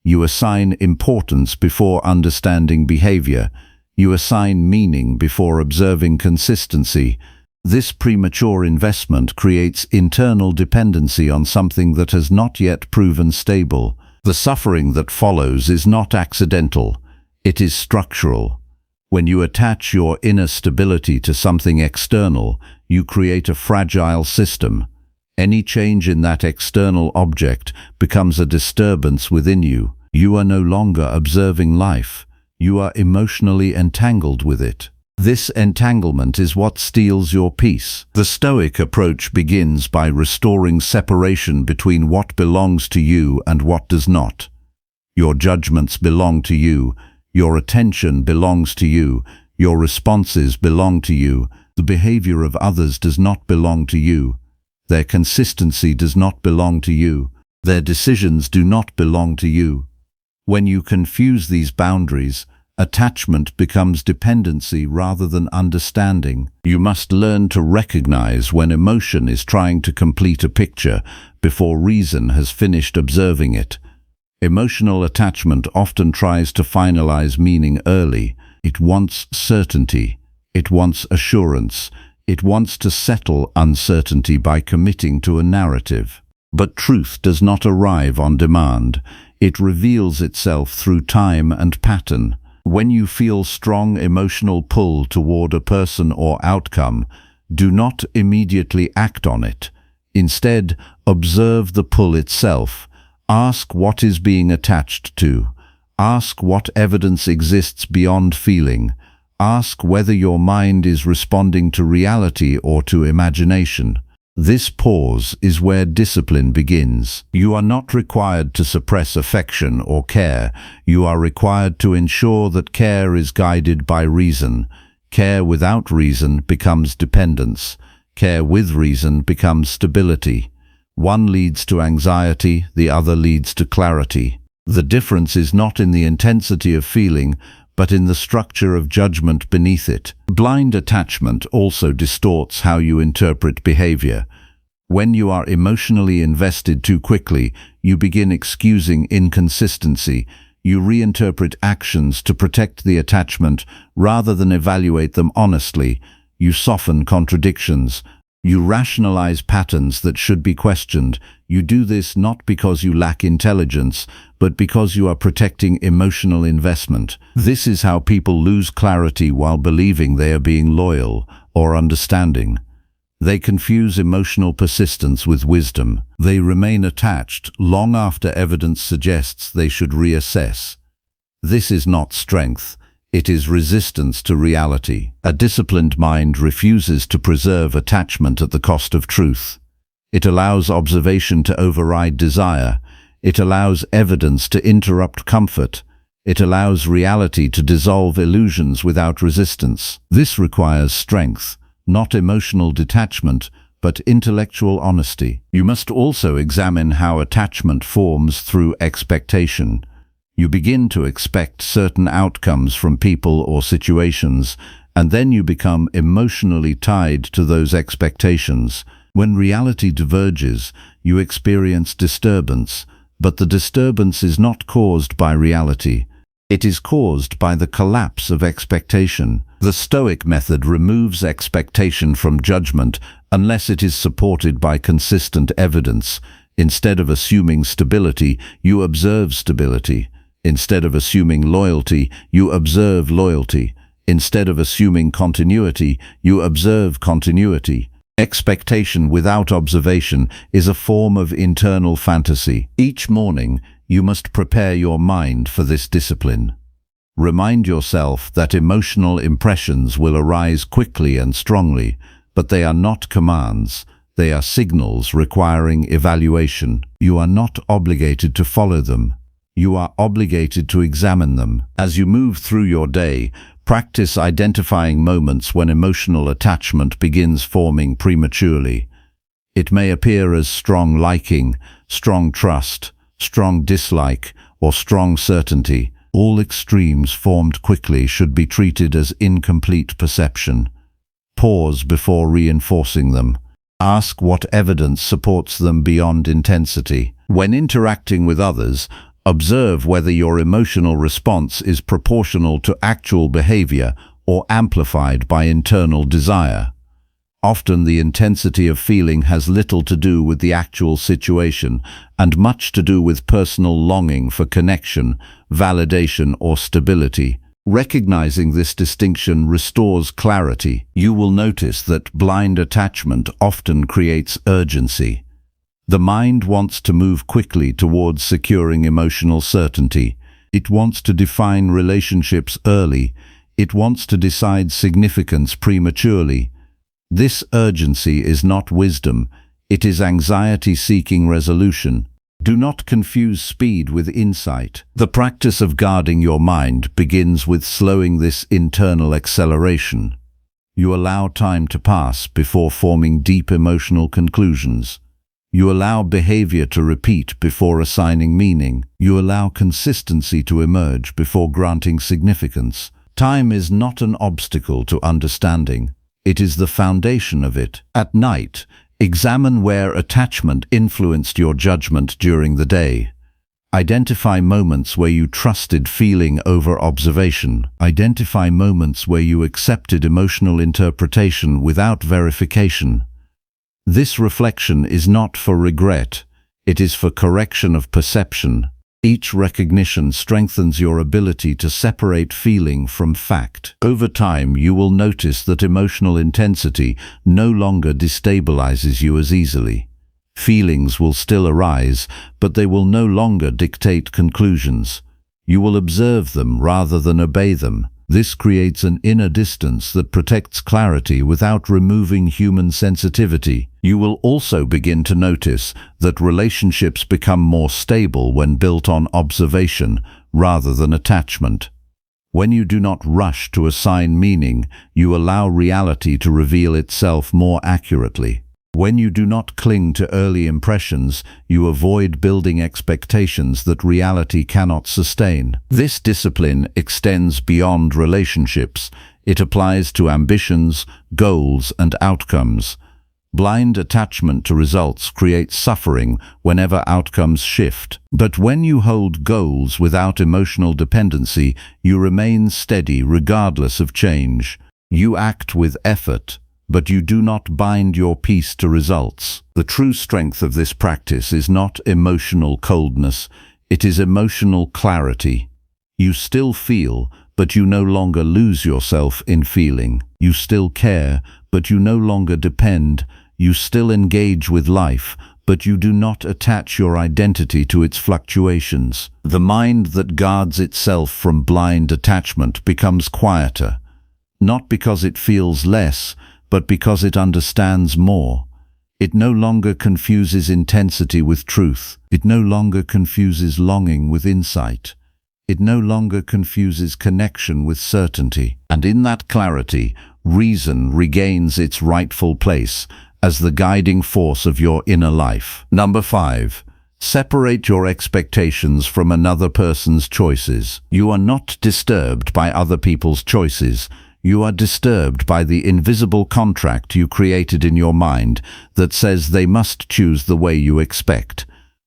You assign importance before understanding behavior. You assign meaning before observing consistency. This premature investment creates internal dependency on something that has not yet proven stable. The suffering that follows is not accidental, it is structural. When you attach your inner stability to something external, you create a fragile system. Any change in that external object becomes a disturbance within you. You are no longer observing life, you are emotionally entangled with it. This entanglement is what steals your peace. The Stoic approach begins by restoring separation between what belongs to you and what does not. Your judgments belong to you, your attention belongs to you, your responses belong to you. The behavior of others does not belong to you. Their consistency does not belong to you. Their decisions do not belong to you. When you confuse these boundaries, Attachment becomes dependency rather than understanding. You must learn to recognize when emotion is trying to complete a picture before reason has finished observing it. Emotional attachment often tries to finalize meaning early. It wants certainty. It wants assurance. It wants to settle uncertainty by committing to a narrative. But truth does not arrive on demand. It reveals itself through time and pattern. When you feel strong emotional pull toward a person or outcome, do not immediately act on it. Instead, observe the pull itself. Ask what is being attached to. Ask what evidence exists beyond feeling. Ask whether your mind is responding to reality or to imagination. This pause is where discipline begins. You are not required to suppress affection or care. You are required to ensure that care is guided by reason. Care without reason becomes dependence. Care with reason becomes stability. One leads to anxiety, the other leads to clarity. The difference is not in the intensity of feeling, but in the structure of judgment beneath it. Blind attachment also distorts how you interpret behavior. When you are emotionally invested too quickly, you begin excusing inconsistency. You reinterpret actions to protect the attachment rather than evaluate them honestly. You soften contradictions. You rationalize patterns that should be questioned. You do this not because you lack intelligence, but because you are protecting emotional investment. This is how people lose clarity while believing they are being loyal or understanding. They confuse emotional persistence with wisdom. They remain attached long after evidence suggests they should reassess. This is not strength. It is resistance to reality. A disciplined mind refuses to preserve attachment at the cost of truth. It allows observation to override desire. It allows evidence to interrupt comfort. It allows reality to dissolve illusions without resistance. This requires strength, not emotional detachment, but intellectual honesty. You must also examine how attachment forms through expectation. You begin to expect certain outcomes from people or situations, and then you become emotionally tied to those expectations. When reality diverges, you experience disturbance, but the disturbance is not caused by reality. It is caused by the collapse of expectation. The Stoic method removes expectation from judgment unless it is supported by consistent evidence. Instead of assuming stability, you observe stability. Instead of assuming loyalty, you observe loyalty. Instead of assuming continuity, you observe continuity. Expectation without observation is a form of internal fantasy. Each morning, you must prepare your mind for this discipline. Remind yourself that emotional impressions will arise quickly and strongly, but they are not commands. They are signals requiring evaluation. You are not obligated to follow them. You are obligated to examine them. As you move through your day, practice identifying moments when emotional attachment begins forming prematurely. It may appear as strong liking, strong trust, strong dislike, or strong certainty. All extremes formed quickly should be treated as incomplete perception. Pause before reinforcing them. Ask what evidence supports them beyond intensity. When interacting with others, observe whether your emotional response is proportional to actual behavior or amplified by internal desire. Often the intensity of feeling has little to do with the actual situation and much to do with personal longing for connection, validation, or stability. Recognizing this distinction restores clarity. You will notice that blind attachment often creates urgency. The mind wants to move quickly towards securing emotional certainty. It wants to define relationships early. It wants to decide significance prematurely. This urgency is not wisdom. It is anxiety seeking resolution. Do not confuse speed with insight. The practice of guarding your mind begins with slowing this internal acceleration. You allow time to pass before forming deep emotional conclusions. You allow behavior to repeat before assigning meaning. You allow consistency to emerge before granting significance. Time is not an obstacle to understanding. It is the foundation of it. At night, examine where attachment influenced your judgment during the day. Identify moments where you trusted feeling over observation. Identify moments where you accepted emotional interpretation without verification. This reflection is not for regret, it is for correction of perception. Each recognition strengthens your ability to separate feeling from fact. Over time, you will notice that emotional intensity no longer destabilizes you as easily. Feelings will still arise, but they will no longer dictate conclusions. You will observe them rather than obey them. This creates an inner distance that protects clarity without removing human sensitivity. You will also begin to notice that relationships become more stable when built on observation rather than attachment. When you do not rush to assign meaning, you allow reality to reveal itself more accurately. When you do not cling to early impressions, you avoid building expectations that reality cannot sustain. This discipline extends beyond relationships. It applies to ambitions, goals, and outcomes. Blind attachment to results creates suffering whenever outcomes shift. But when you hold goals without emotional dependency, you remain steady regardless of change. You act with effort, but you do not bind your peace to results. The true strength of this practice is not emotional coldness, it is emotional clarity. You still feel, but you no longer lose yourself in feeling. You still care, but you no longer depend. You still engage with life, but you do not attach your identity to its fluctuations. The mind that guards itself from blind attachment becomes quieter, not because it feels less, but because it understands more. It no longer confuses intensity with truth. It no longer confuses longing with insight. It no longer confuses connection with certainty. And in that clarity, reason regains its rightful place as the guiding force of your inner life. Number 5. Separate your expectations from another person's choices. You are not disturbed by other people's choices. You are disturbed by the invisible contract you created in your mind that says they must choose the way you expect.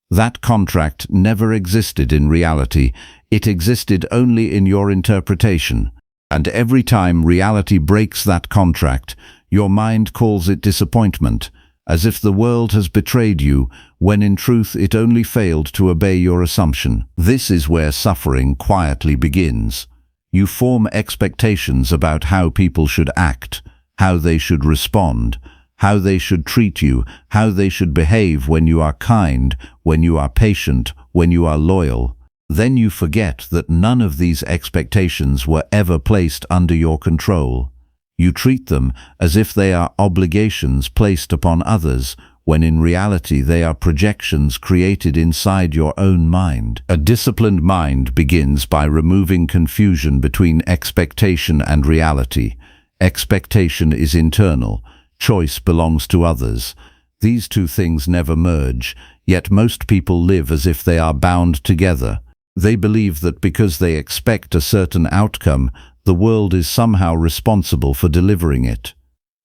That contract never existed in reality. It existed only in your interpretation. And every time reality breaks that contract, your mind calls it disappointment, as if the world has betrayed you, when in truth it only failed to obey your assumption. This is where suffering quietly begins. You form expectations about how people should act, how they should respond, how they should treat you, how they should behave when you are kind, when you are patient, when you are loyal. Then you forget that none of these expectations were ever placed under your control. You treat them as if they are obligations placed upon others, when in reality they are projections created inside your own mind. A disciplined mind begins by removing confusion between expectation and reality. Expectation is internal, choice belongs to others. These two things never merge, yet most people live as if they are bound together. They believe that because they expect a certain outcome, the world is somehow responsible for delivering it.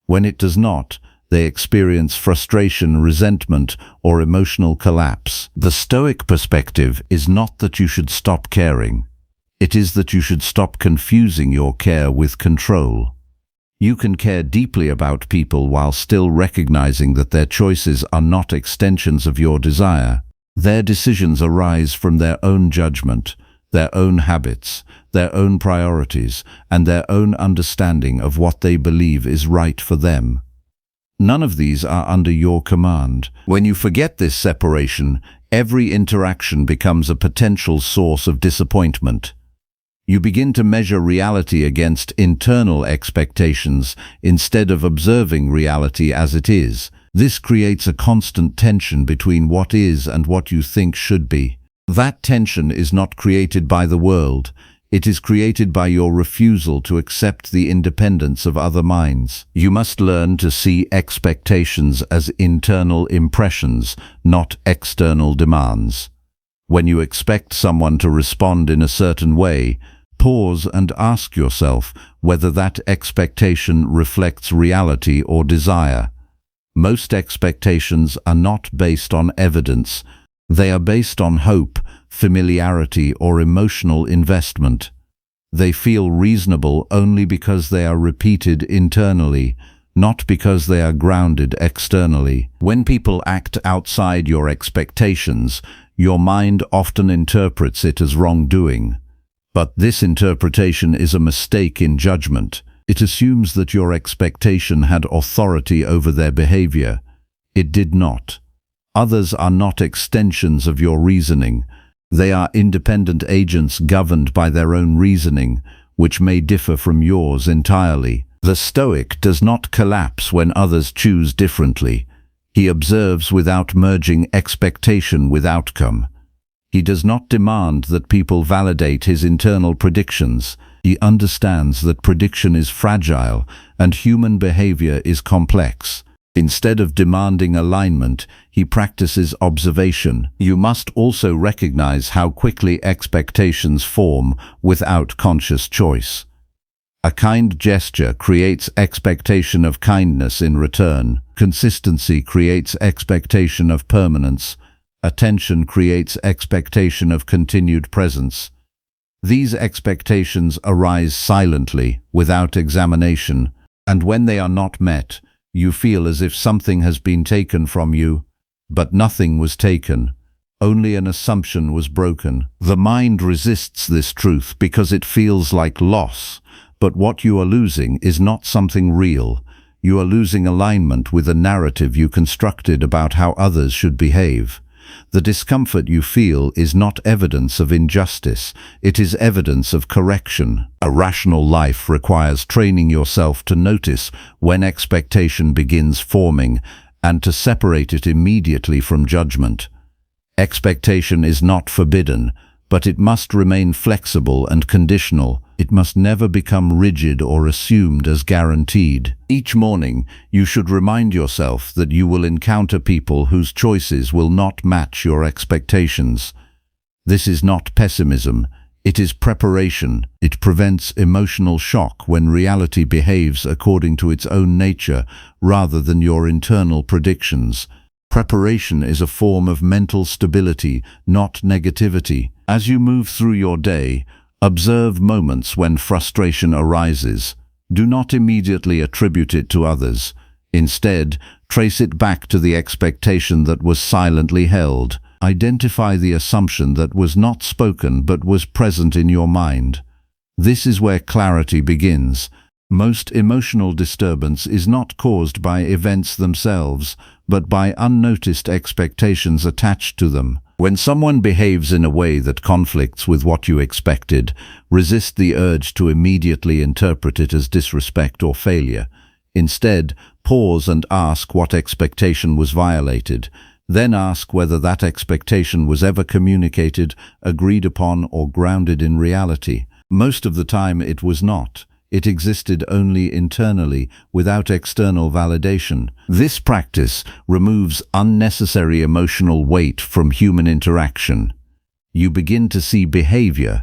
When it does not, they experience frustration, resentment, or emotional collapse. The Stoic perspective is not that you should stop caring. It is that you should stop confusing your care with control. You can care deeply about people while still recognizing that their choices are not extensions of your desire. Their decisions arise from their own judgment, their own habits, their own priorities, and their own understanding of what they believe is right for them. None of these are under your command. When you forget this separation, every interaction becomes a potential source of disappointment. You begin to measure reality against internal expectations instead of observing reality as it is. This creates a constant tension between what is and what you think should be. That tension is not created by the world. It is created by your refusal to accept the independence of other minds. You must learn to see expectations as internal impressions, not external demands. When you expect someone to respond in a certain way, pause and ask yourself whether that expectation reflects reality or desire. Most expectations are not based on evidence. They are based on hope, familiarity, or emotional investment. They feel reasonable only because they are repeated internally, not because they are grounded externally. When people act outside your expectations, your mind often interprets it as wrongdoing. But this interpretation is a mistake in judgment. It assumes that your expectation had authority over their behavior. It did not. Others are not extensions of your reasoning. They are independent agents governed by their own reasoning, which may differ from yours entirely. The Stoic does not collapse when others choose differently. He observes without merging expectation with outcome. He does not demand that people validate his internal predictions. He understands that prediction is fragile and human behavior is complex. Instead of demanding alignment, he practices observation. You must also recognize how quickly expectations form without conscious choice. A kind gesture creates expectation of kindness in return. Consistency creates expectation of permanence. Attention creates expectation of continued presence. These expectations arise silently, without examination, and when they are not met, you feel as if something has been taken from you, but nothing was taken. Only an assumption was broken. The mind resists this truth because it feels like loss, but what you are losing is not something real. You are losing alignment with a narrative you constructed about how others should behave. The discomfort you feel is not evidence of injustice, it is evidence of correction. A rational life requires training yourself to notice when expectation begins forming and to separate it immediately from judgment. Expectation is not forbidden, but it must remain flexible and conditional. It must never become rigid or assumed as guaranteed. Each morning, you should remind yourself that you will encounter people whose choices will not match your expectations. This is not pessimism, it is preparation. It prevents emotional shock when reality behaves according to its own nature rather than your internal predictions. Preparation is a form of mental stability, not negativity. As you move through your day, observe moments when frustration arises. Do not immediately attribute it to others. Instead, trace it back to the expectation that was silently held. Identify the assumption that was not spoken but was present in your mind. This is where clarity begins. Most emotional disturbance is not caused by events themselves, but by unnoticed expectations attached to them. When someone behaves in a way that conflicts with what you expected, resist the urge to immediately interpret it as disrespect or failure. Instead, pause and ask what expectation was violated. Then ask whether that expectation was ever communicated, agreed upon, or grounded in reality. Most of the time it was not. It existed only internally, without external validation. This practice removes unnecessary emotional weight from human interaction. You begin to see behavior,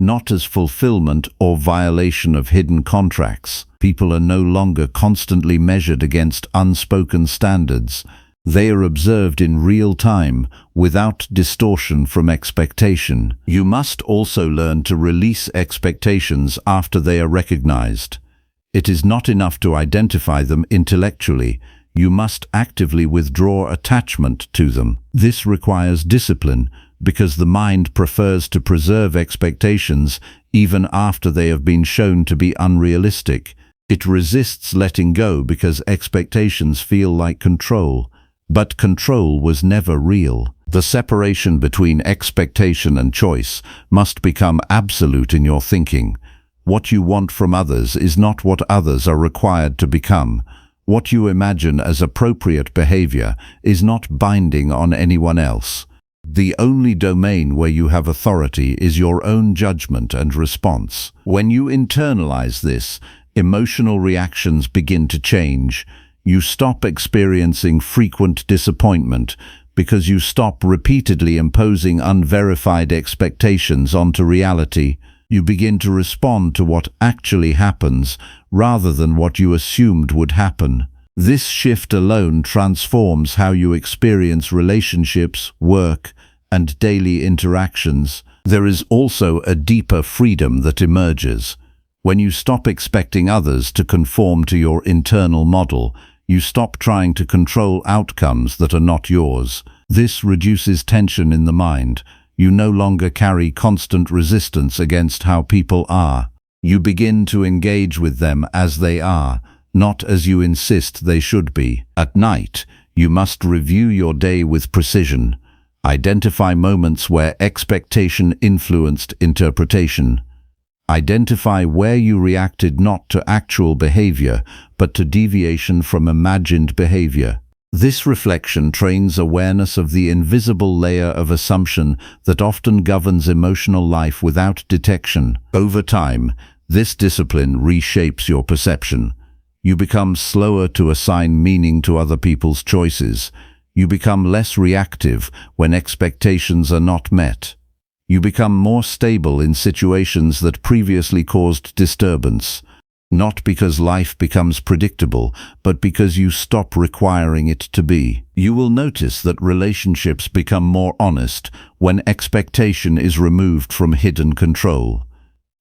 not as fulfillment or violation of hidden contracts. People are no longer constantly measured against unspoken standards. They are observed in real time, without distortion from expectation. You must also learn to release expectations after they are recognized. It is not enough to identify them intellectually. You must actively withdraw attachment to them. This requires discipline, because the mind prefers to preserve expectations even after they have been shown to be unrealistic. It resists letting go because expectations feel like control. But control was never real. The separation between expectation and choice must become absolute in your thinking. What you want from others is not what others are required to become. What you imagine as appropriate behavior is not binding on anyone else. The only domain where you have authority is your own judgment and response. When you internalize this, emotional reactions begin to change. You stop experiencing frequent disappointment because you stop repeatedly imposing unverified expectations onto reality. You begin to respond to what actually happens rather than what you assumed would happen. This shift alone transforms how you experience relationships, work, and daily interactions. There is also a deeper freedom that emerges. When you stop expecting others to conform to your internal model, you stop trying to control outcomes that are not yours. This reduces tension in the mind. You no longer carry constant resistance against how people are. You begin to engage with them as they are, not as you insist they should be. At night, you must review your day with precision. Identify moments where expectation influenced interpretation. Identify where you reacted not to actual behavior, but to deviation from imagined behavior. This reflection trains awareness of the invisible layer of assumption that often governs emotional life without detection. Over time, this discipline reshapes your perception. You become slower to assign meaning to other people's choices. You become less reactive when expectations are not met. You become more stable in situations that previously caused disturbance, not because life becomes predictable, but because you stop requiring it to be. You will notice that relationships become more honest when expectation is removed from hidden control.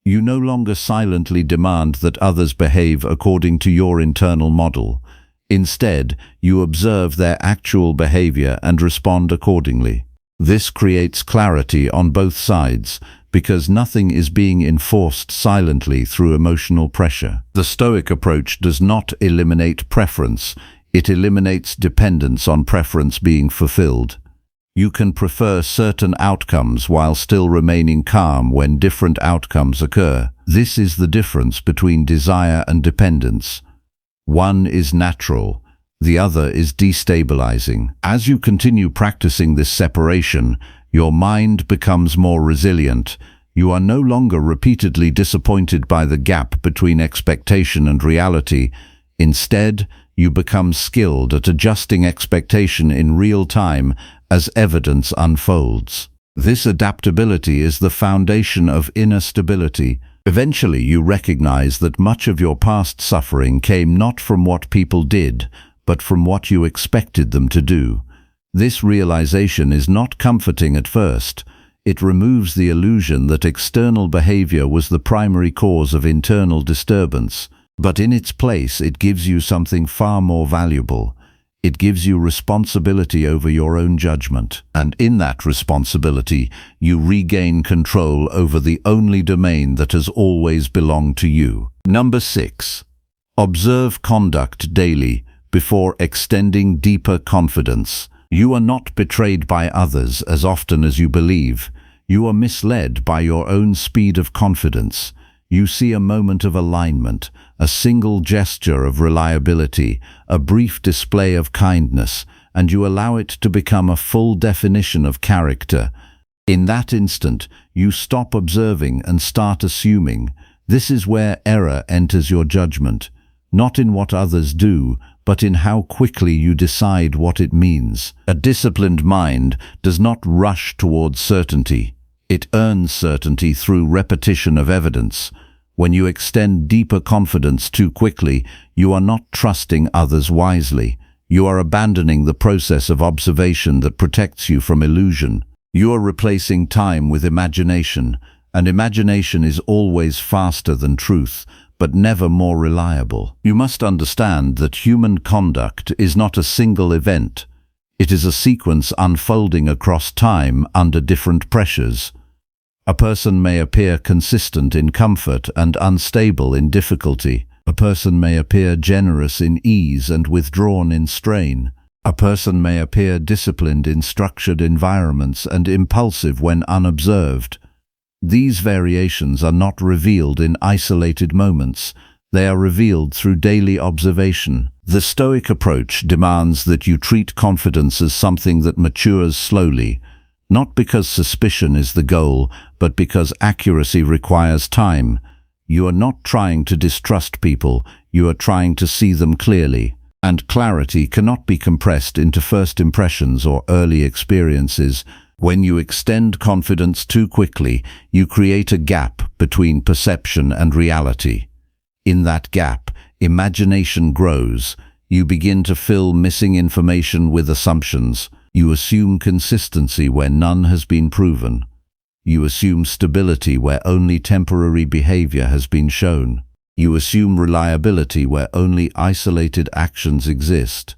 You no longer silently demand that others behave according to your internal model. Instead, you observe their actual behavior and respond accordingly. This creates clarity on both sides, because nothing is being enforced silently through emotional pressure. The Stoic approach does not eliminate preference, it eliminates dependence on preference being fulfilled. You can prefer certain outcomes while still remaining calm when different outcomes occur. This is the difference between desire and dependence. One is natural, the other is destabilizing. As you continue practicing this separation, your mind becomes more resilient. You are no longer repeatedly disappointed by the gap between expectation and reality. Instead, you become skilled at adjusting expectation in real time as evidence unfolds. This adaptability is the foundation of inner stability. Eventually, you recognize that much of your past suffering came not from what people did, but from what you expected them to do. This realization is not comforting at first. It removes the illusion that external behavior was the primary cause of internal disturbance. But in its place, it gives you something far more valuable. It gives you responsibility over your own judgment. And in that responsibility, you regain control over the only domain that has always belonged to you. Number 6. Observe conduct daily before extending deeper confidence. You are not betrayed by others as often as you believe. You are misled by your own speed of confidence. You see a moment of alignment, a single gesture of reliability, a brief display of kindness, and you allow it to become a full definition of character. In that instant, you stop observing and start assuming. This is where error enters your judgment, not in what others do, but in how quickly you decide what it means. A disciplined mind does not rush towards certainty. It earns certainty through repetition of evidence. When you extend deeper confidence too quickly, you are not trusting others wisely. You are abandoning the process of observation that protects you from illusion. You are replacing time with imagination, and imagination is always faster than truth, but never more reliable. You must understand that human conduct is not a single event. It is a sequence unfolding across time under different pressures. A person may appear consistent in comfort and unstable in difficulty. A person may appear generous in ease and withdrawn in strain. A person may appear disciplined in structured environments and impulsive when unobserved. These variations are not revealed in isolated moments. They are revealed through daily observation. The Stoic approach demands that you treat confidence as something that matures slowly, Not because suspicion is the goal, but because accuracy requires time. You are not trying to distrust people, you are trying to see them clearly. And clarity cannot be compressed into first impressions or early experiences. When you extend confidence too quickly, you create a gap between perception and reality. In that gap, imagination grows. You begin to fill missing information with assumptions. You assume consistency where none has been proven. You assume stability where only temporary behavior has been shown. You assume reliability where only isolated actions exist.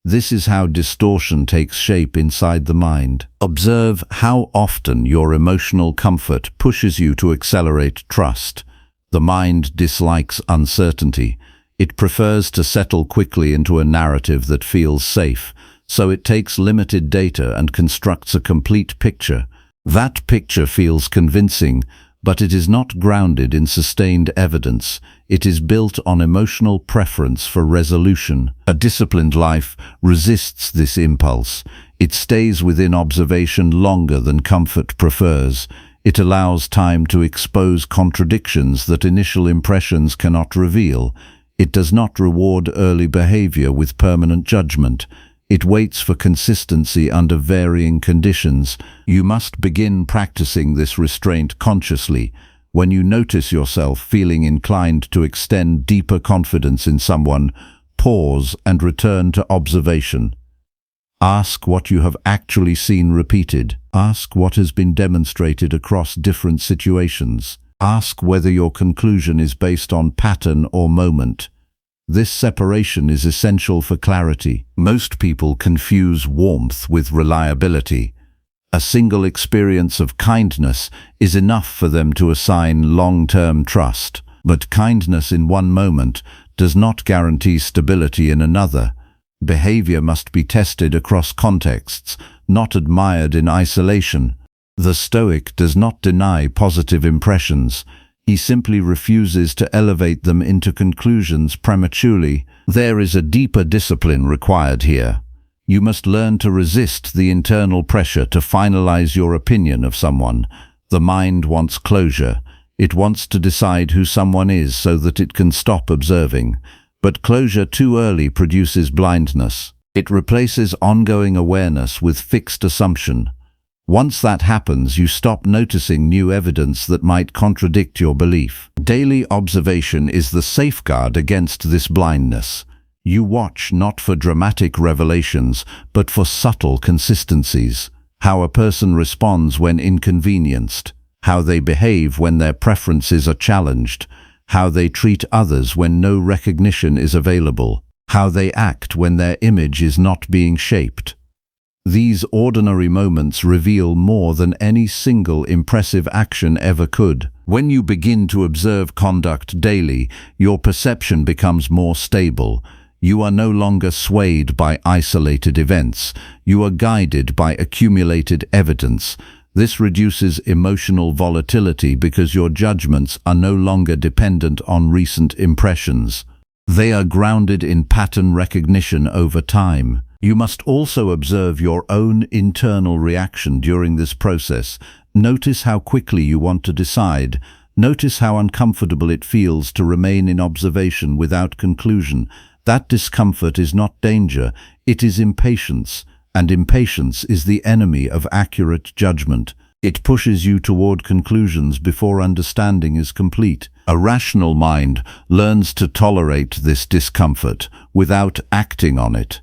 This is how distortion takes shape inside the mind. Observe how often your emotional comfort pushes you to accelerate trust. The mind dislikes uncertainty. It prefers to settle quickly into a narrative that feels safe, so it takes limited data and constructs a complete picture. That picture feels convincing, but it is not grounded in sustained evidence. It is built on emotional preference for resolution. A disciplined life resists this impulse. It stays within observation longer than comfort prefers. It allows time to expose contradictions that initial impressions cannot reveal. It does not reward early behavior with permanent judgment. It waits for consistency under varying conditions. You must begin practicing this restraint consciously. When you notice yourself feeling inclined to extend deeper confidence in someone, pause and return to observation. Ask what you have actually seen repeated. Ask what has been demonstrated across different situations. Ask whether your conclusion is based on pattern or moment. This separation is essential for clarity. Most people confuse warmth with reliability. A single experience of kindness is enough for them to assign long-term trust. But kindness in one moment does not guarantee stability in another. Behavior must be tested across contexts, not admired in isolation. The Stoic does not deny positive impressions. He simply refuses to elevate them into conclusions prematurely. There is a deeper discipline required here. You must learn to resist the internal pressure to finalize your opinion of someone. The mind wants closure. It wants to decide who someone is so that it can stop observing. But closure too early produces blindness. It replaces ongoing awareness with fixed assumption. Once that happens, you stop noticing new evidence that might contradict your belief. Daily observation is the safeguard against this blindness. You watch not for dramatic revelations, but for subtle consistencies. How a person responds when inconvenienced, how they behave when their preferences are challenged, how they treat others when no recognition is available, how they act when their image is not being shaped. These ordinary moments reveal more than any single impressive action ever could. When you begin to observe conduct daily, your perception becomes more stable. You are no longer swayed by isolated events. You are guided by accumulated evidence. This reduces emotional volatility because your judgments are no longer dependent on recent impressions. They are grounded in pattern recognition over time. You must also observe your own internal reaction during this process. Notice how quickly you want to decide. Notice how uncomfortable it feels to remain in observation without conclusion. That discomfort is not danger, it is impatience, and impatience is the enemy of accurate judgment. It pushes you toward conclusions before understanding is complete. A rational mind learns to tolerate this discomfort without acting on it.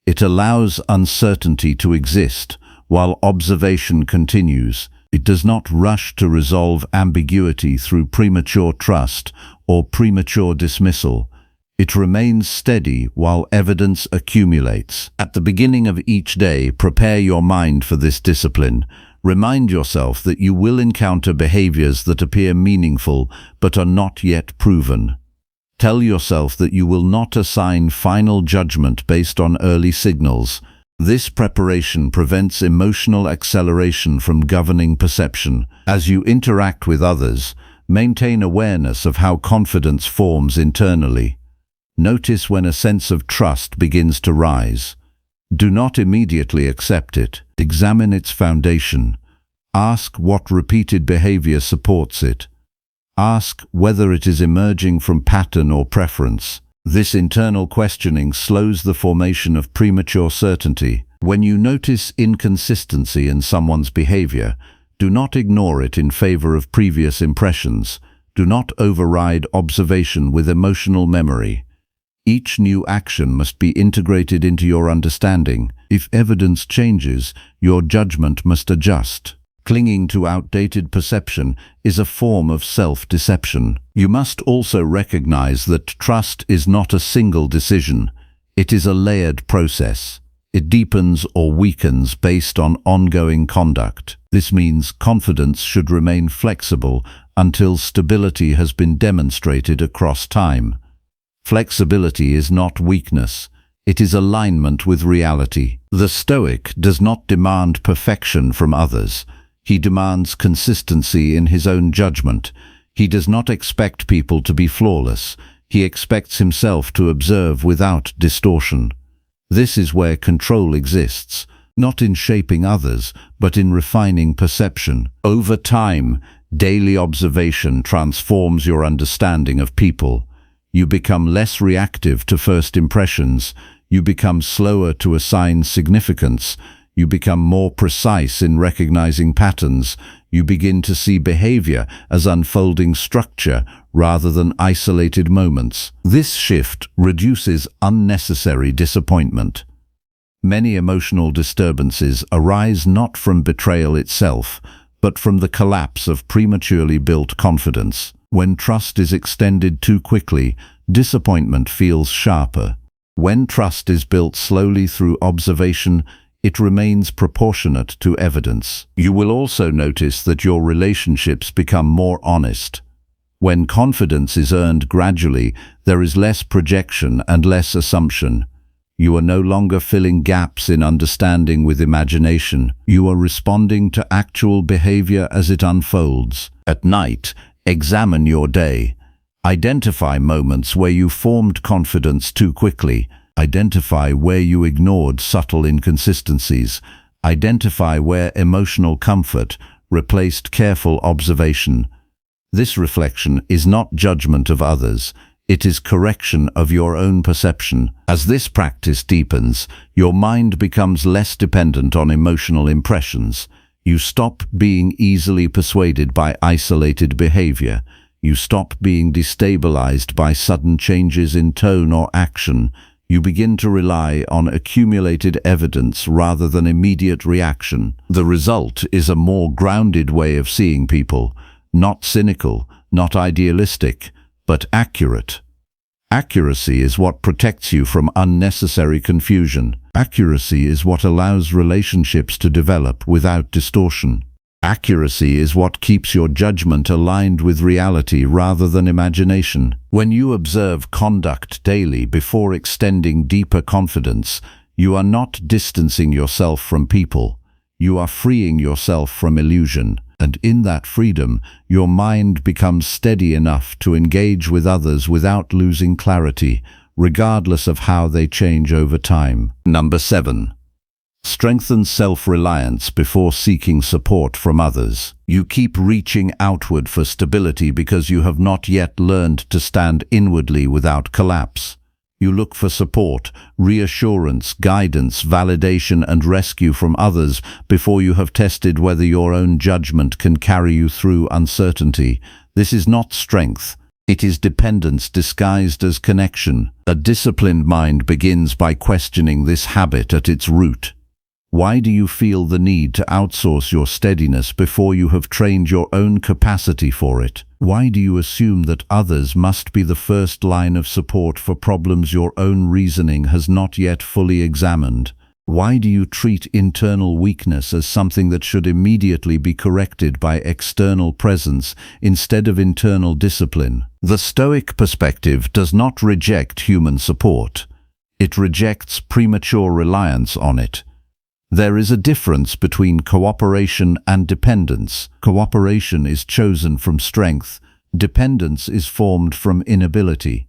It allows uncertainty to exist while observation continues. It does not rush to resolve ambiguity through premature trust or premature dismissal. It remains steady while evidence accumulates. At the beginning of each day, prepare your mind for this discipline. Remind yourself that you will encounter behaviors that appear meaningful but are not yet proven. Tell yourself that you will not assign final judgment based on early signals. This preparation prevents emotional acceleration from governing perception. As you interact with others, maintain awareness of how confidence forms internally. Notice when a sense of trust begins to rise. Do not immediately accept it. Examine its foundation. Ask what repeated behavior supports it. Ask whether it is emerging from pattern or preference. This internal questioning slows the formation of premature certainty. When you notice inconsistency in someone's behavior, do not ignore it in favor of previous impressions. Do not override observation with emotional memory. Each new action must be integrated into your understanding. If evidence changes, your judgment must adjust. Clinging to outdated perception is a form of self-deception. You must also recognize that trust is not a single decision. It is a layered process. It deepens or weakens based on ongoing conduct. This means confidence should remain flexible until stability has been demonstrated across time. Flexibility is not weakness. It is alignment with reality. The Stoic does not demand perfection from others. He demands consistency in his own judgment. He does not expect people to be flawless. He expects himself to observe without distortion. This is where control exists, not in shaping others, but in refining perception. Over time, daily observation transforms your understanding of people. You become less reactive to first impressions. You become slower to assign significance. You become more precise in recognizing patterns. You begin to see behavior as unfolding structure rather than isolated moments. This shift reduces unnecessary disappointment. Many emotional disturbances arise not from betrayal itself, but from the collapse of prematurely built confidence. When trust is extended too quickly, disappointment feels sharper. When trust is built slowly through observation, it remains proportionate to evidence. You will also notice that your relationships become more honest. When confidence is earned gradually, there is less projection and less assumption. You are no longer filling gaps in understanding with imagination. You are responding to actual behavior as it unfolds. At night, examine your day. Identify moments where you formed confidence too quickly. Identify where you ignored subtle inconsistencies. Identify where emotional comfort replaced careful observation. This reflection is not judgment of others. It is correction of your own perception. As this practice deepens, your mind becomes less dependent on emotional impressions. You stop being easily persuaded by isolated behavior. You stop being destabilized by sudden changes in tone or action. You begin to rely on accumulated evidence rather than immediate reaction. The result is a more grounded way of seeing people, not cynical, not idealistic, but accurate. Accuracy is what protects you from unnecessary confusion. Accuracy is what allows relationships to develop without distortion. Accuracy is what keeps your judgment aligned with reality rather than imagination. When you observe conduct daily before extending deeper confidence, you are not distancing yourself from people. You are freeing yourself from illusion. And in that freedom, your mind becomes steady enough to engage with others without losing clarity, regardless of how they change over time. Number 7. Strengthen self-reliance before seeking support from others. You keep reaching outward for stability because you have not yet learned to stand inwardly without collapse. You look for support, reassurance, guidance, validation, and rescue from others before you have tested whether your own judgment can carry you through uncertainty. This is not strength. It is dependence disguised as connection. A disciplined mind begins by questioning this habit at its root. Why do you feel the need to outsource your steadiness before you have trained your own capacity for it? Why do you assume that others must be the first line of support for problems your own reasoning has not yet fully examined? Why do you treat internal weakness as something that should immediately be corrected by external presence instead of internal discipline? The Stoic perspective does not reject human support. It rejects premature reliance on it. There is a difference between cooperation and dependence. Cooperation is chosen from strength. Dependence is formed from inability.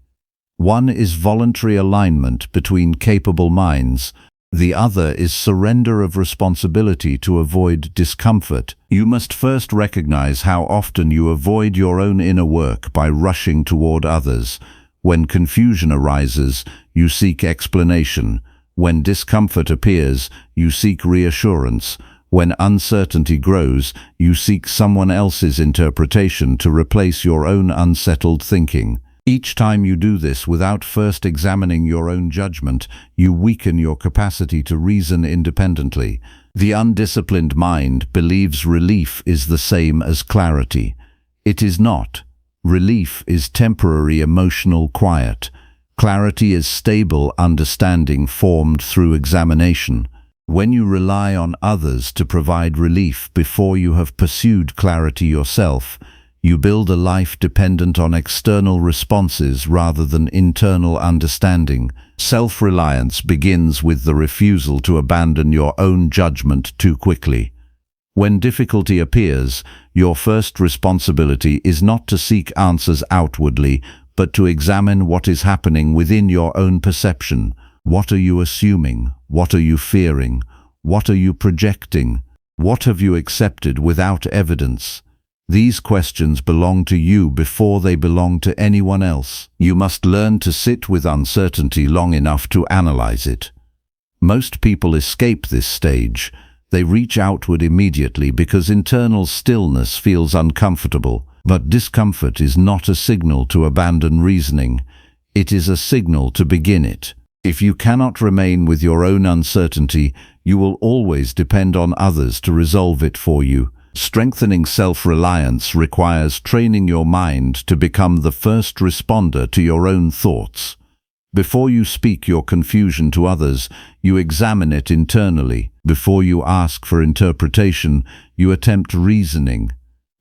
One is voluntary alignment between capable minds. The other is surrender of responsibility to avoid discomfort. You must first recognize how often you avoid your own inner work by rushing toward others. When confusion arises, you seek explanation. When discomfort appears, you seek reassurance. When uncertainty grows, you seek someone else's interpretation to replace your own unsettled thinking. Each time you do this without first examining your own judgment, you weaken your capacity to reason independently. The undisciplined mind believes relief is the same as clarity. It is not. Relief is temporary emotional quiet. Clarity is stable understanding formed through examination. When you rely on others to provide relief before you have pursued clarity yourself, you build a life dependent on external responses rather than internal understanding. Self-reliance begins with the refusal to abandon your own judgment too quickly. When difficulty appears, your first responsibility is not to seek answers outwardly, but to examine what is happening within your own perception. What are you assuming? What are you fearing? What are you projecting? What have you accepted without evidence? These questions belong to you before they belong to anyone else. You must learn to sit with uncertainty long enough to analyze it. Most people escape this stage. They reach outward immediately because internal stillness feels uncomfortable. But discomfort is not a signal to abandon reasoning. It is a signal to begin it. If you cannot remain with your own uncertainty, you will always depend on others to resolve it for you. Strengthening self-reliance requires training your mind to become the first responder to your own thoughts. Before you speak your confusion to others, you examine it internally. Before you ask for interpretation, you attempt reasoning.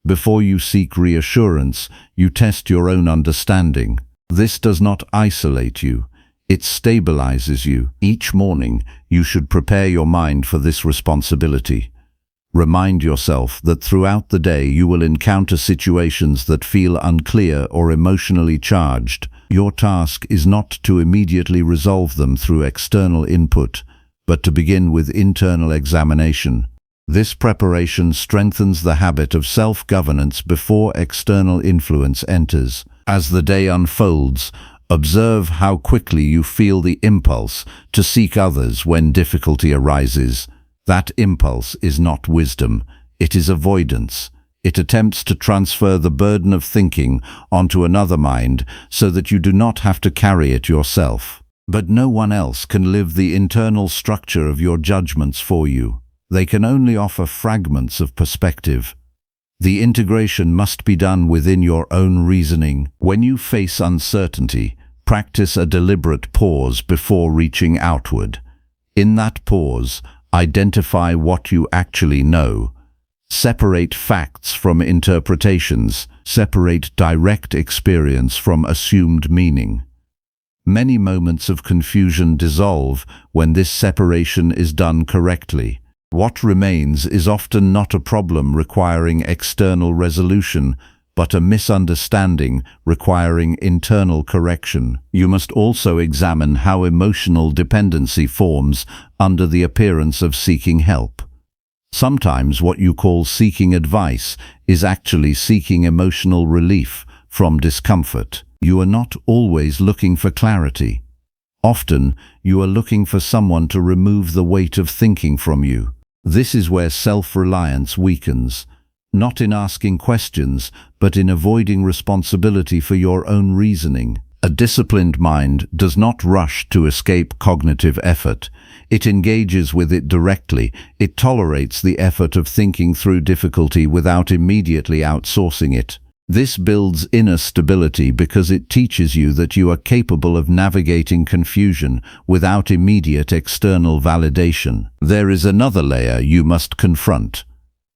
Before you seek reassurance, you test your own understanding. This does not isolate you. It stabilizes you. Each morning, you should prepare your mind for this responsibility. Remind yourself that throughout the day you will encounter situations that feel unclear or emotionally charged. Your task is not to immediately resolve them through external input, but to begin with internal examination. This preparation strengthens the habit of self-governance before external influence enters. As the day unfolds, observe how quickly you feel the impulse to seek others when difficulty arises. That impulse is not wisdom, it is avoidance. It attempts to transfer the burden of thinking onto another mind so that you do not have to carry it yourself. But no one else can live the internal structure of your judgments for you. They can only offer fragments of perspective. The integration must be done within your own reasoning. When you face uncertainty, practice a deliberate pause before reaching outward. In that pause, identify what you actually know. Separate facts from interpretations. Separate direct experience from assumed meaning. Many moments of confusion dissolve when this separation is done correctly. What remains is often not a problem requiring external resolution, but a misunderstanding requiring internal correction. You must also examine how emotional dependency forms under the appearance of seeking help. Sometimes what you call seeking advice is actually seeking emotional relief from discomfort. You are not always looking for clarity. Often, you are looking for someone to remove the weight of thinking from you. This is where self-reliance weakens. Not in asking questions, but in avoiding responsibility for your own reasoning. A disciplined mind does not rush to escape cognitive effort. It engages with it directly. It tolerates the effort of thinking through difficulty without immediately outsourcing it. This builds inner stability because it teaches you that you are capable of navigating confusion without immediate external validation. There is another layer you must confront.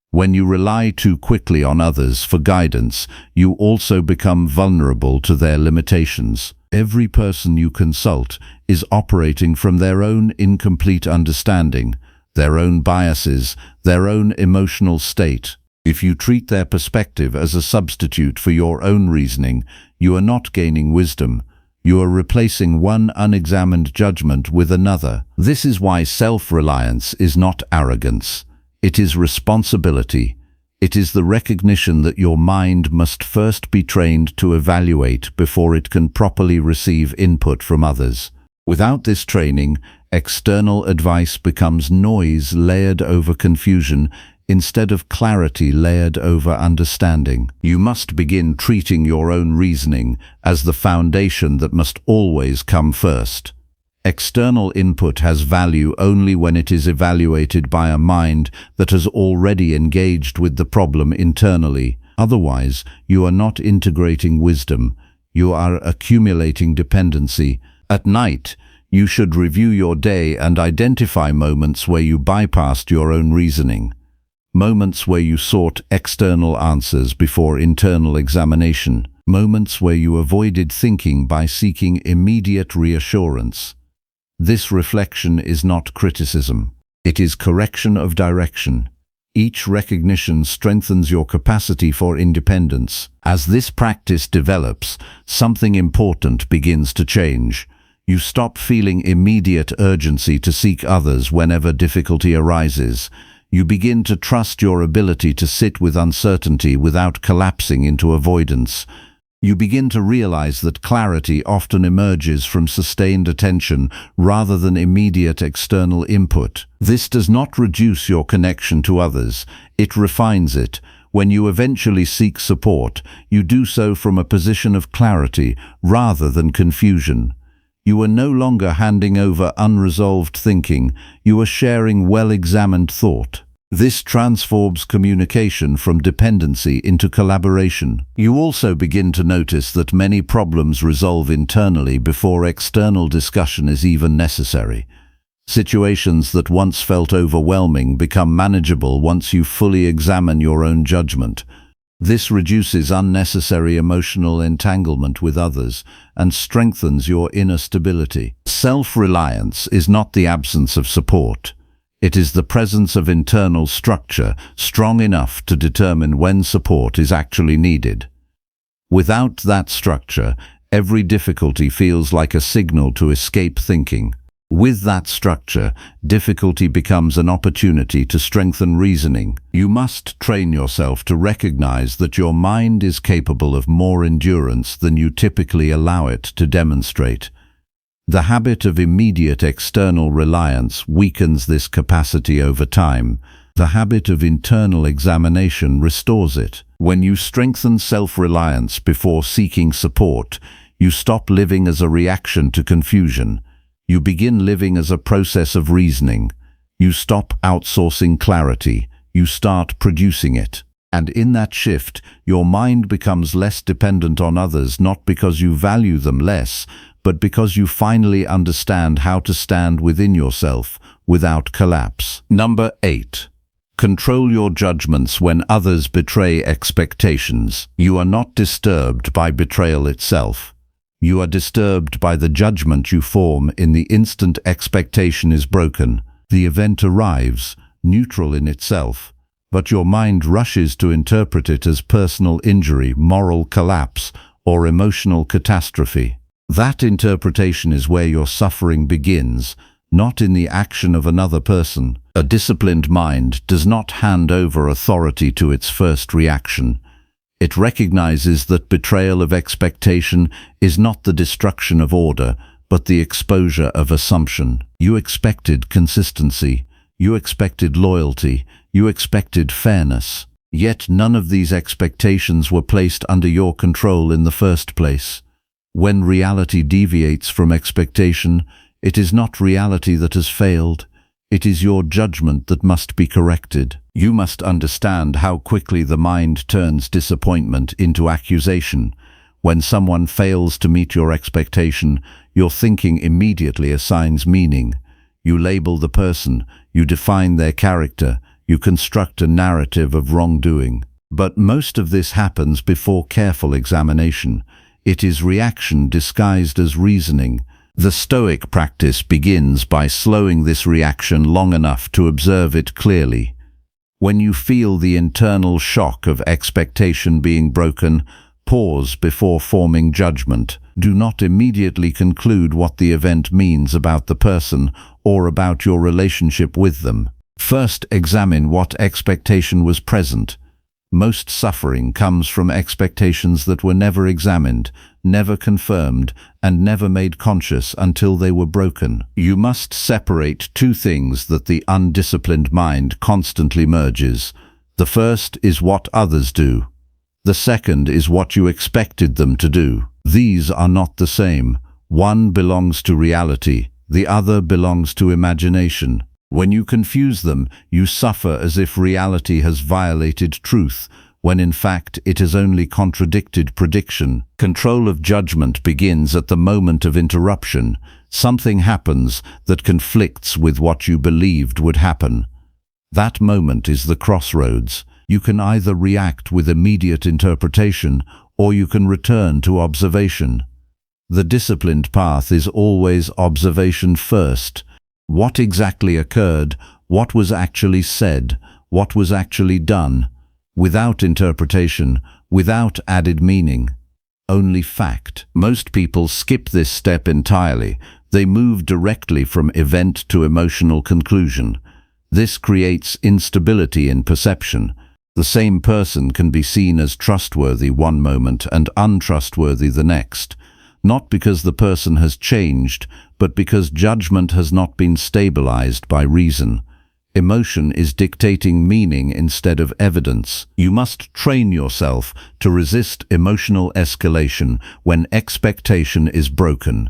When you rely too quickly on others for guidance, you also become vulnerable to their limitations. Every person you consult is operating from their own incomplete understanding, their own biases, their own emotional state. If you treat their perspective as a substitute for your own reasoning, you are not gaining wisdom, You are replacing one unexamined judgment with another. This is why self-reliance is not arrogance. It is responsibility. It is the recognition that your mind must first be trained to evaluate before it can properly receive input from others. Without this training, external advice becomes noise layered over confusion instead of clarity layered over understanding. You must begin treating your own reasoning as the foundation that must always come first. External input has value only when it is evaluated by a mind that has already engaged with the problem internally. Otherwise, you are not integrating wisdom. You are accumulating dependency. At night, you should review your day and identify moments where you bypassed your own reasoning. Moments where you sought external answers before internal examination. Moments where you avoided thinking by seeking immediate reassurance. This reflection is not criticism. It is correction of direction. Each recognition strengthens your capacity for independence. As this practice develops, something important begins to change. You stop feeling immediate urgency to seek others whenever difficulty arises. You begin to trust your ability to sit with uncertainty without collapsing into avoidance. You begin to realize that clarity often emerges from sustained attention rather than immediate external input. This does not reduce your connection to others, it refines it. When you eventually seek support, you do so from a position of clarity rather than confusion. You are no longer handing over unresolved thinking, you are sharing well-examined thought. This transforms communication from dependency into collaboration. You also begin to notice that many problems resolve internally before external discussion is even necessary. Situations that once felt overwhelming become manageable once you fully examine your own judgment. This reduces unnecessary emotional entanglement with others and strengthens your inner stability. Self-reliance is not the absence of support. It is the presence of internal structure strong enough to determine when support is actually needed. Without that structure, every difficulty feels like a signal to escape thinking. With that structure, difficulty becomes an opportunity to strengthen reasoning. You must train yourself to recognize that your mind is capable of more endurance than you typically allow it to demonstrate. The habit of immediate external reliance weakens this capacity over time. The habit of internal examination restores it. When you strengthen self-reliance before seeking support, you stop living as a reaction to confusion. You begin living as a process of reasoning. You stop outsourcing clarity. You start producing it. And in that shift, your mind becomes less dependent on others, not because you value them less, but because you finally understand how to stand within yourself without collapse. Number 8. Control your judgments when others betray expectations. You are not disturbed by betrayal itself. You are disturbed by the judgment you form in the instant expectation is broken. The event arrives, neutral in itself, but your mind rushes to interpret it as personal injury, moral collapse, or emotional catastrophe. That interpretation is where your suffering begins, not in the action of another person. A disciplined mind does not hand over authority to its first reaction. It recognizes that betrayal of expectation is not the destruction of order, but the exposure of assumption. You expected consistency, you expected loyalty, you expected fairness. Yet none of these expectations were placed under your control in the first place. When reality deviates from expectation, it is not reality that has failed. It is your judgment that must be corrected. You must understand how quickly the mind turns disappointment into accusation. When someone fails to meet your expectation, your thinking immediately assigns meaning. You label the person, you define their character, you construct a narrative of wrongdoing. But most of this happens before careful examination. It is reaction disguised as reasoning. The Stoic practice begins by slowing this reaction long enough to observe it clearly. When you feel the internal shock of expectation being broken, Pause before forming judgment. Do not immediately conclude what the event means about the person or about your relationship with them. First, examine what expectation was present. Most suffering comes from expectations that were never examined, never confirmed, and never made conscious until they were broken. You must separate two things that the undisciplined mind constantly merges. The first is what others do. The second is what you expected them to do. These are not the same. One belongs to reality, the other belongs to imagination. When you confuse them, you suffer as if reality has violated truth, when in fact it has only contradicted prediction. Control of judgment begins at the moment of interruption. Something happens that conflicts with what you believed would happen. That moment is the crossroads. You can either react with immediate interpretation, or you can return to observation. The disciplined path is always observation first. What exactly occurred? What was actually said? What was actually done? Without interpretation, without added meaning. Only fact. Most people skip this step entirely. They move directly from event to emotional conclusion. This creates instability in perception. The same person can be seen as trustworthy one moment and untrustworthy the next, not because the person has changed, but because judgment has not been stabilized by reason. Emotion is dictating meaning instead of evidence. You must train yourself to resist emotional escalation when expectation is broken.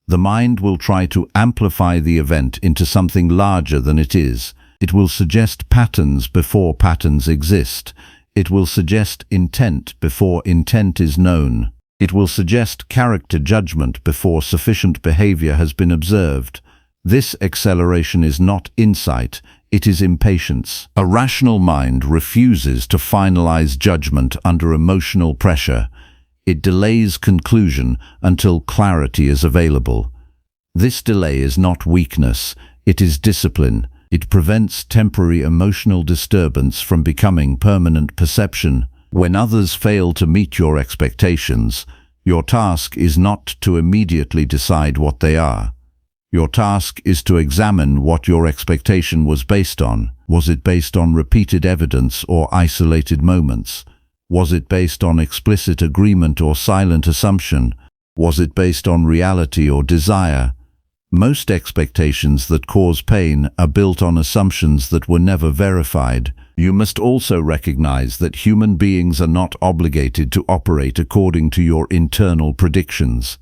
The mind will try to amplify the event into something larger than it is. It will suggest patterns before patterns exist. It will suggest intent before intent is known. It will suggest character judgment before sufficient behavior has been observed. This acceleration is not insight, it is impatience. A rational mind refuses to finalize judgment under emotional pressure. It delays conclusion until clarity is available. This delay is not weakness, it is discipline. It prevents temporary emotional disturbance from becoming permanent perception. When others fail to meet your expectations, your task is not to immediately decide what they are. Your task is to examine what your expectation was based on. Was it based on repeated evidence or isolated moments? Was it based on explicit agreement or silent assumption? Was it based on reality or desire? Most expectations that cause pain are built on assumptions that were never verified. You must also recognize that human beings are not obligated to operate according to your internal predictions.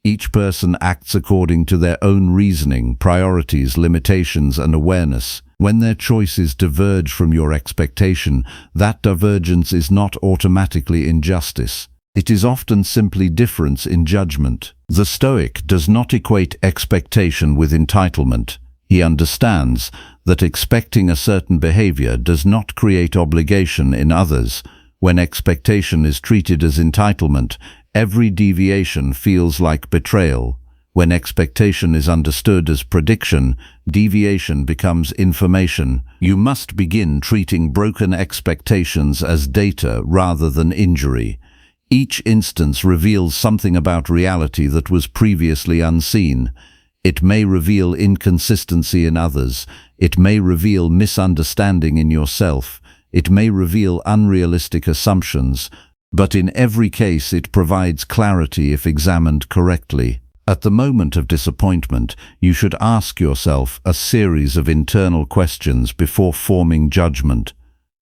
Each person acts according to their own reasoning, priorities, limitations, and awareness. When their choices diverge from your expectation, that divergence is not automatically injustice. It is often simply difference in judgment. The Stoic does not equate expectation with entitlement. He understands that expecting a certain behavior does not create obligation in others. When expectation is treated as entitlement, every deviation feels like betrayal. When expectation is understood as prediction, deviation becomes information. You must begin treating broken expectations as data rather than injury. Each instance reveals something about reality that was previously unseen. It may reveal inconsistency in others. It may reveal misunderstanding in yourself. It may reveal unrealistic assumptions. But in every case, it provides clarity if examined correctly. At the moment of disappointment, you should ask yourself a series of internal questions before forming judgment.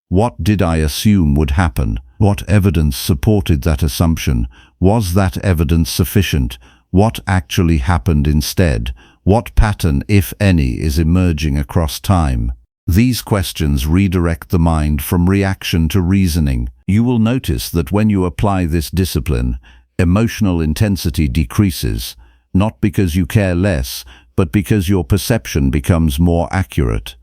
What did I assume would happen? What evidence supported that assumption? Was that evidence sufficient? What actually happened instead? What pattern, if any, is emerging across time? These questions redirect the mind from reaction to reasoning. You will notice that when you apply this discipline, emotional intensity decreases, not because you care less, but because your perception becomes more accurate.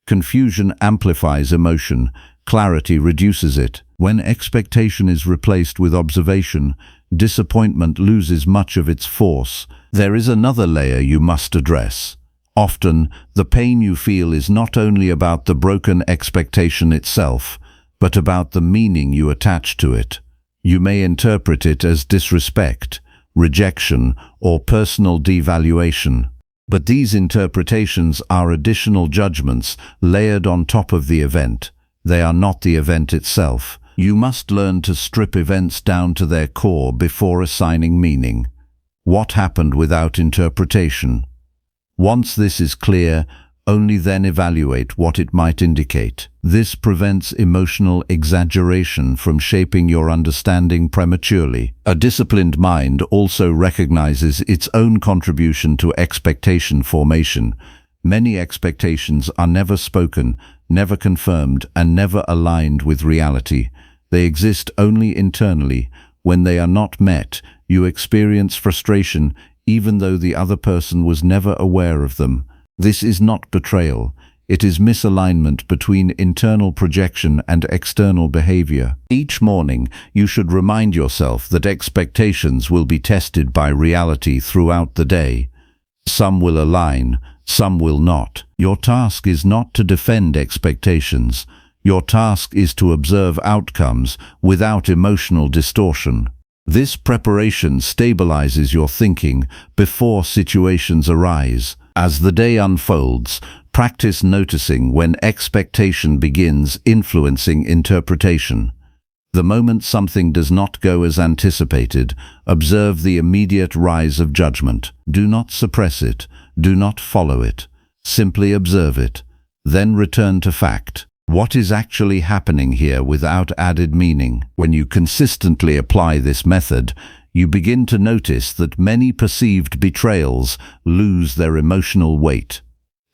Confusion amplifies emotion, clarity reduces it. When expectation is replaced with observation, disappointment loses much of its force. There is another layer you must address. Often, the pain you feel is not only about the broken expectation itself, but about the meaning you attach to it. You may interpret it as disrespect, rejection, or personal devaluation. But these interpretations are additional judgments layered on top of the event. They are not the event itself. You must learn to strip events down to their core before assigning meaning. What happened without interpretation? Once this is clear, only then evaluate what it might indicate. This prevents emotional exaggeration from shaping your understanding prematurely. A disciplined mind also recognizes its own contribution to expectation formation. Many expectations are never spoken, never confirmed, and never aligned with reality. They exist only internally. When they are not met, you experience frustration, even though the other person was never aware of them. This is not betrayal. It is misalignment between internal projection and external behavior. Each morning, you should remind yourself that expectations will be tested by reality throughout the day. Some will align, some will not. Your task is not to defend expectations. Your task is to observe outcomes without emotional distortion. This preparation stabilizes your thinking before situations arise. As the day unfolds, practice noticing when expectation begins influencing interpretation. The moment something does not go as anticipated, observe the immediate rise of judgment. Do not suppress it. Do not follow it. Simply observe it. Then return to fact. What is actually happening here without added meaning? When you consistently apply this method, you begin to notice that many perceived betrayals lose their emotional weight.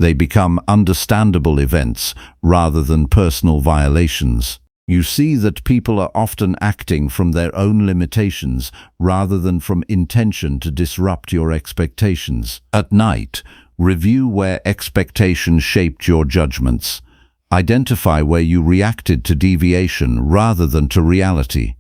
They become understandable events rather than personal violations. You see that people are often acting from their own limitations rather than from intention to disrupt your expectations. At night, review where expectations shaped your judgments. Identify where you reacted to deviation rather than to reality.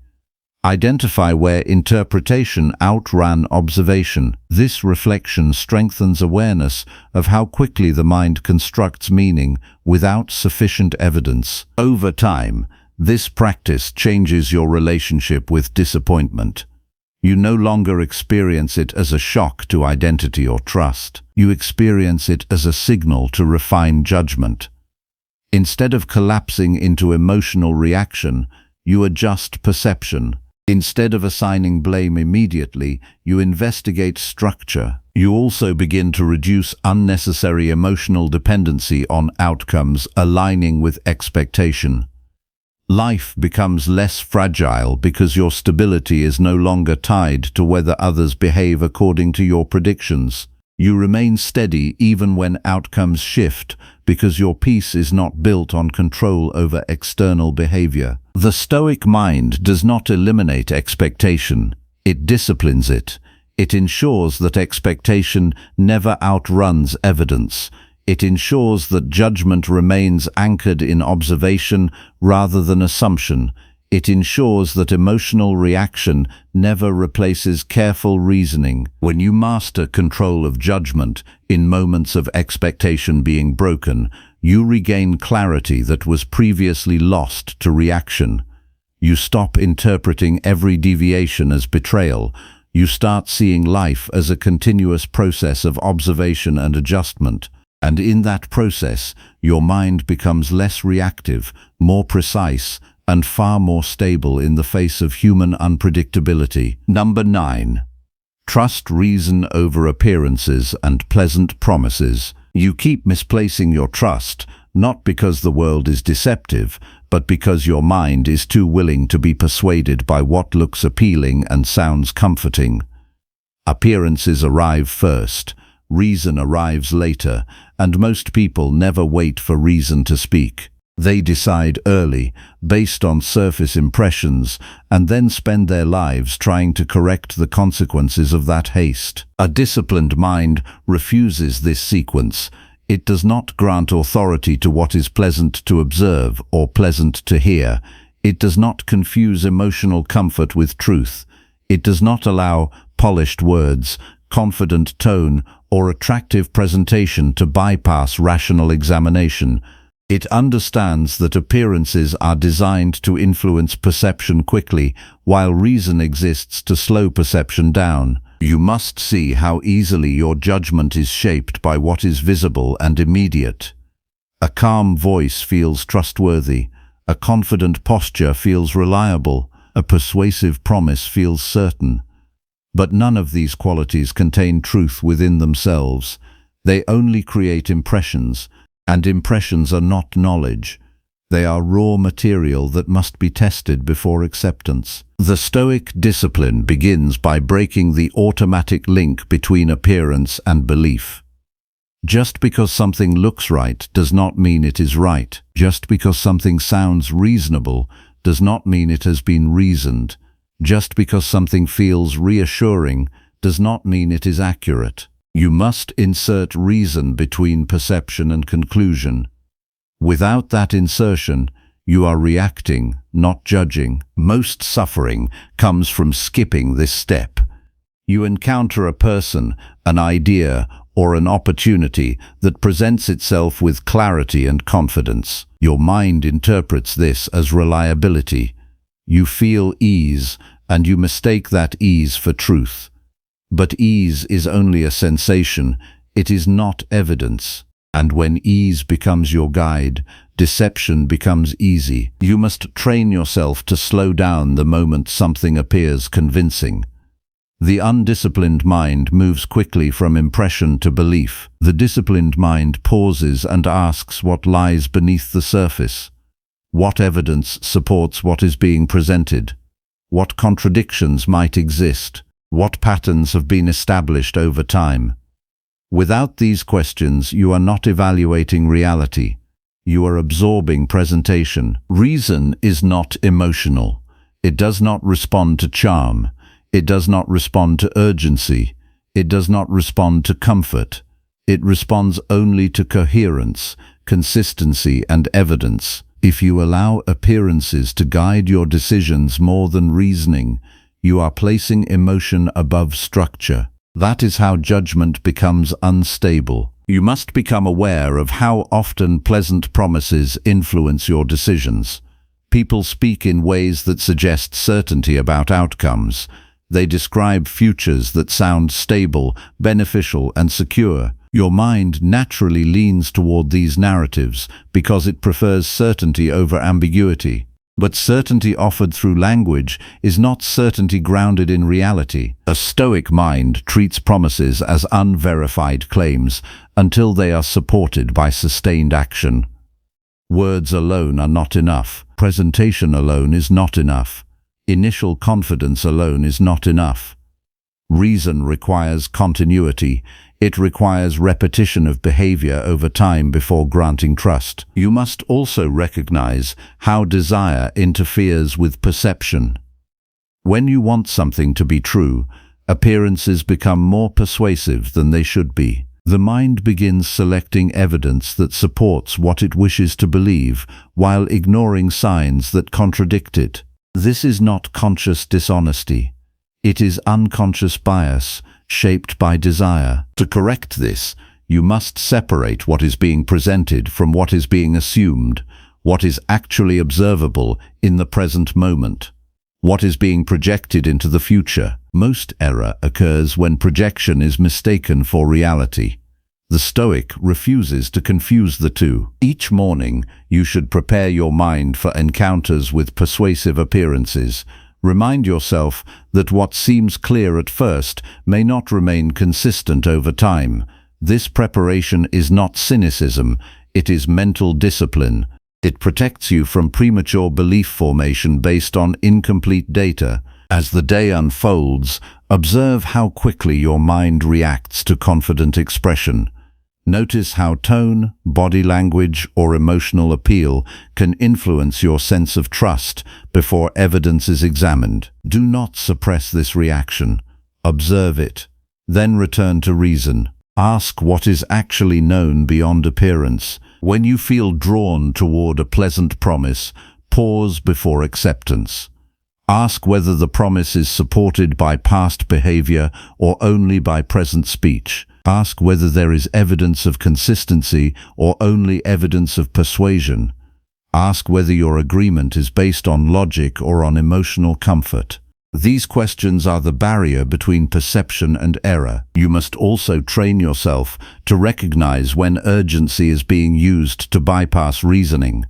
Identify where interpretation outran observation. This reflection strengthens awareness of how quickly the mind constructs meaning without sufficient evidence. Over time, this practice changes your relationship with disappointment. You no longer experience it as a shock to identity or trust. You experience it as a signal to refine judgment. Instead of collapsing into emotional reaction, you adjust perception. Instead of assigning blame immediately, you investigate structure. You also begin to reduce unnecessary emotional dependency on outcomes aligning with expectation. Life becomes less fragile because your stability is no longer tied to whether others behave according to your predictions. You remain steady even when outcomes shift because your peace is not built on control over external behavior. The Stoic mind does not eliminate expectation. It disciplines it. It ensures that expectation never outruns evidence. It ensures that judgment remains anchored in observation rather than assumption. It ensures that emotional reaction never replaces careful reasoning. When you master control of judgment in moments of expectation being broken, you regain clarity that was previously lost to reaction. You stop interpreting every deviation as betrayal. You start seeing life as a continuous process of observation and adjustment. And in that process, your mind becomes less reactive, more precise, and far more stable in the face of human unpredictability. Number 9. Trust reason over appearances and pleasant promises. You keep misplacing your trust, not because the world is deceptive, but because your mind is too willing to be persuaded by what looks appealing and sounds comforting. Appearances arrive first, reason arrives later, and most people never wait for reason to speak. They decide early, based on surface impressions, and then spend their lives trying to correct the consequences of that haste. A disciplined mind refuses this sequence. It does not grant authority to what is pleasant to observe or pleasant to hear. It does not confuse emotional comfort with truth. It does not allow polished words, confident tone, or attractive presentation to bypass rational examination. It understands that appearances are designed to influence perception quickly, while reason exists to slow perception down. You must see how easily your judgment is shaped by what is visible and immediate. A calm voice feels trustworthy. A confident posture feels reliable. A persuasive promise feels certain. But none of these qualities contain truth within themselves. They only create impressions, and impressions are not knowledge. They are raw material that must be tested before acceptance. The Stoic discipline begins by breaking the automatic link between appearance and belief. Just because something looks right does not mean it is right. Just because something sounds reasonable does not mean it has been reasoned. Just because something feels reassuring does not mean it is accurate. You must insert reason between perception and conclusion. Without that insertion, you are reacting, not judging. Most suffering comes from skipping this step. You encounter a person, an idea, or an opportunity that presents itself with clarity and confidence. Your mind interprets this as reliability. You feel ease, and you mistake that ease for truth. But ease is only a sensation. It is not evidence. And when ease becomes your guide, deception becomes easy. You must train yourself to slow down the moment something appears convincing. The undisciplined mind moves quickly from impression to belief. The disciplined mind pauses and asks what lies beneath the surface. What evidence supports what is being presented? What contradictions might exist? What patterns have been established over time? Without these questions, you are not evaluating reality. You are absorbing presentation. Reason is not emotional. It does not respond to charm. It does not respond to urgency. It does not respond to comfort. It responds only to coherence, consistency, and evidence. If you allow appearances to guide your decisions more than reasoning, you are placing emotion above structure. That is how judgment becomes unstable. You must become aware of how often pleasant promises influence your decisions. People speak in ways that suggest certainty about outcomes. They describe futures that sound stable, beneficial, and secure. Your mind naturally leans toward these narratives because it prefers certainty over ambiguity. But certainty offered through language is not certainty grounded in reality. A Stoic mind treats promises as unverified claims until they are supported by sustained action. Words alone are not enough. Presentation alone is not enough. Initial confidence alone is not enough. Reason requires continuity. It requires repetition of behavior over time before granting trust. You must also recognize how desire interferes with perception. When you want something to be true, appearances become more persuasive than they should be. The mind begins selecting evidence that supports what it wishes to believe, while ignoring signs that contradict it. This is not conscious dishonesty. It is unconscious bias, shaped by desire. To correct this, you must separate what is being presented from what is being assumed, what is actually observable in the present moment, what is being projected into the future. Most error occurs when projection is mistaken for reality. The Stoic refuses to confuse the two. Each morning, you should prepare your mind for encounters with persuasive appearances. Remind yourself that what seems clear at first may not remain consistent over time. This preparation is not cynicism, it is mental discipline. It protects you from premature belief formation based on incomplete data. As the day unfolds, observe how quickly your mind reacts to confident expression. Notice how tone, body language, or emotional appeal can influence your sense of trust before evidence is examined. Do not suppress this reaction. Observe it. Then return to reason. Ask what is actually known beyond appearance. When you feel drawn toward a pleasant promise, pause before acceptance. Ask whether the promise is supported by past behavior or only by present speech. Ask whether there is evidence of consistency or only evidence of persuasion. Ask whether your agreement is based on logic or on emotional comfort. These questions are the barrier between perception and error. You must also train yourself to recognize when urgency is being used to bypass reasoning.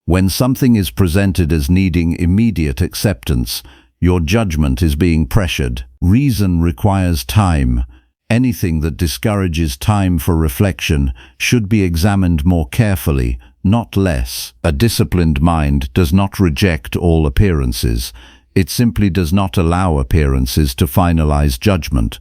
When something is presented as needing immediate acceptance, your judgment is being pressured. Reason requires time. Anything that discourages time for reflection should be examined more carefully, not less. A disciplined mind does not reject all appearances. It simply does not allow appearances to finalize judgment.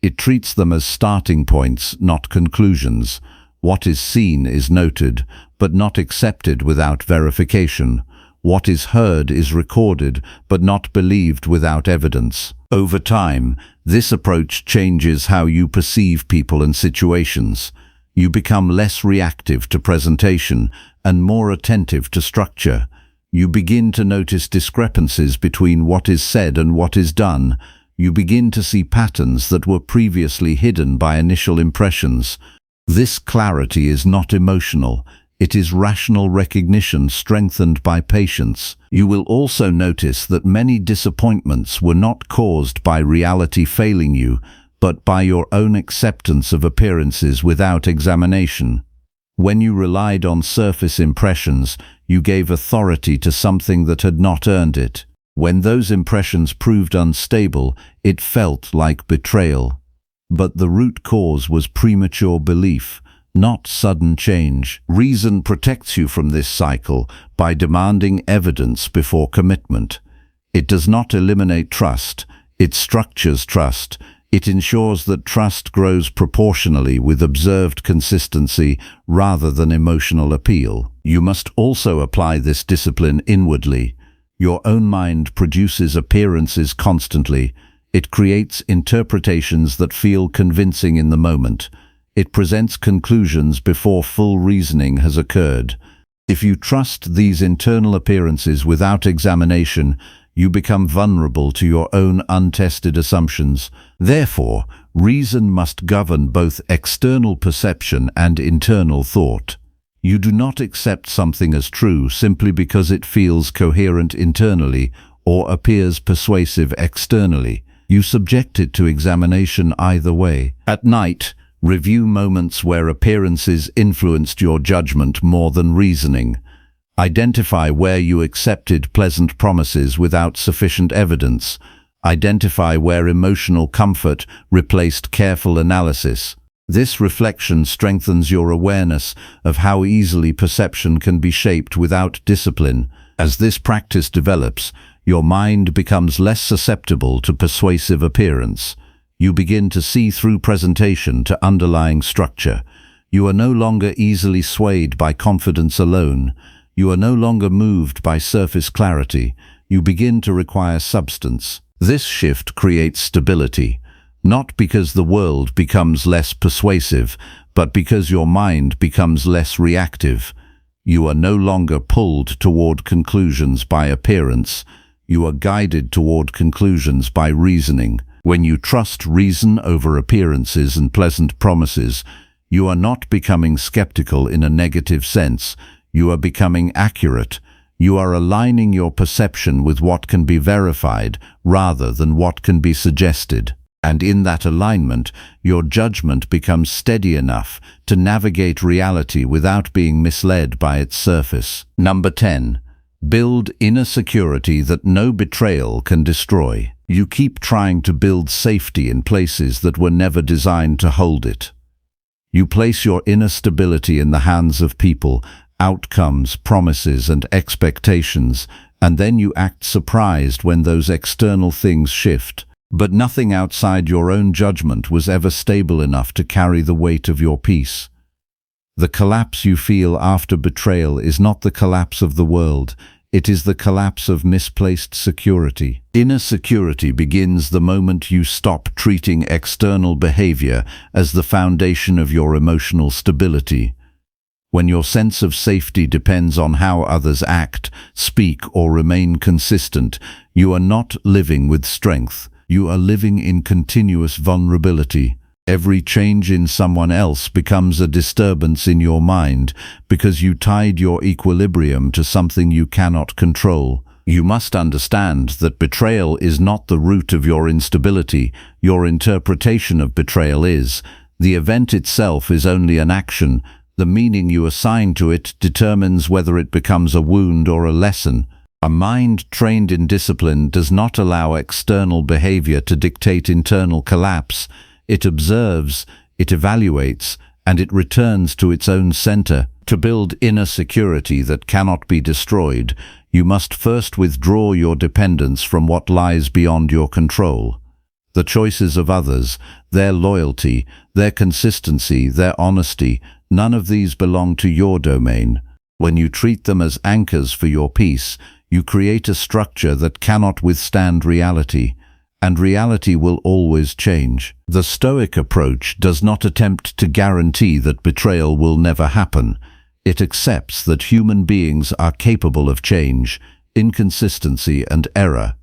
It treats them as starting points, not conclusions. What is seen is noted, but not accepted without verification. What is heard is recorded, but not believed without evidence. Over time, this approach changes how you perceive people and situations. You become less reactive to presentation and more attentive to structure. You begin to notice discrepancies between what is said and what is done. You begin to see patterns that were previously hidden by initial impressions. This clarity is not emotional. It is rational recognition strengthened by patience. You will also notice that many disappointments were not caused by reality failing you, but by your own acceptance of appearances without examination. When you relied on surface impressions, you gave authority to something that had not earned it. When those impressions proved unstable, it felt like betrayal. But the root cause was premature belief, not sudden change. Reason protects you from this cycle by demanding evidence before commitment. It does not eliminate trust, it structures trust. It ensures that trust grows proportionally with observed consistency rather than emotional appeal. You must also apply this discipline inwardly. Your own mind produces appearances constantly. It creates interpretations that feel convincing in the moment. It presents conclusions before full reasoning has occurred. If you trust these internal appearances without examination, you become vulnerable to your own untested assumptions. Therefore, reason must govern both external perception and internal thought. You do not accept something as true simply because it feels coherent internally or appears persuasive externally. You subject it to examination either way. At night, review moments where appearances influenced your judgment more than reasoning. Identify where you accepted pleasant promises without sufficient evidence. Identify where emotional comfort replaced careful analysis. This reflection strengthens your awareness of how easily perception can be shaped without discipline. As this practice develops, your mind becomes less susceptible to persuasive appearance. You begin to see through presentation to underlying structure. You are no longer easily swayed by confidence alone. You are no longer moved by surface clarity. You begin to require substance. This shift creates stability, not because the world becomes less persuasive, but because your mind becomes less reactive. You are no longer pulled toward conclusions by appearance. You are guided toward conclusions by reasoning. When you trust reason over appearances and pleasant promises, you are not becoming skeptical in a negative sense. You are becoming accurate. You are aligning your perception with what can be verified rather than what can be suggested. And in that alignment, your judgment becomes steady enough to navigate reality without being misled by its surface. Number 10. Build inner security that no betrayal can destroy. You keep trying to build safety in places that were never designed to hold it. You place your inner stability in the hands of people, outcomes, promises, and expectations, and then you act surprised when those external things shift. But nothing outside your own judgment was ever stable enough to carry the weight of your peace. The collapse you feel after betrayal is not the collapse of the world. It is the collapse of misplaced security. Inner security begins the moment you stop treating external behavior as the foundation of your emotional stability. When your sense of safety depends on how others act, speak, or remain consistent, you are not living with strength. You are living in continuous vulnerability. Every change in someone else becomes a disturbance in your mind because you tied your equilibrium to something you cannot control. You must understand that betrayal is not the root of your instability. Your interpretation of betrayal is. The event itself is only an action. The meaning you assign to it determines whether it becomes a wound or a lesson. A mind trained in discipline does not allow external behavior to dictate internal collapse. It observes, it evaluates, and it returns to its own center. To build inner security that cannot be destroyed, you must first withdraw your dependence from what lies beyond your control. The choices of others, their loyalty, their consistency, their honesty, none of these belong to your domain. When you treat them as anchors for your peace, you create a structure that cannot withstand reality. And reality will always change. The Stoic approach does not attempt to guarantee that betrayal will never happen. It accepts that human beings are capable of change, inconsistency, and error.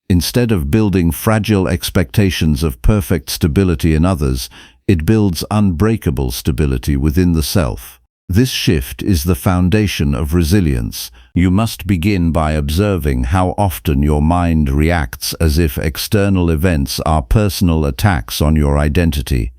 Instead of building fragile expectations of perfect stability in others, it builds unbreakable stability within the self. This shift is the foundation of resilience. You must begin by observing how often your mind reacts as if external events are personal attacks on your identity.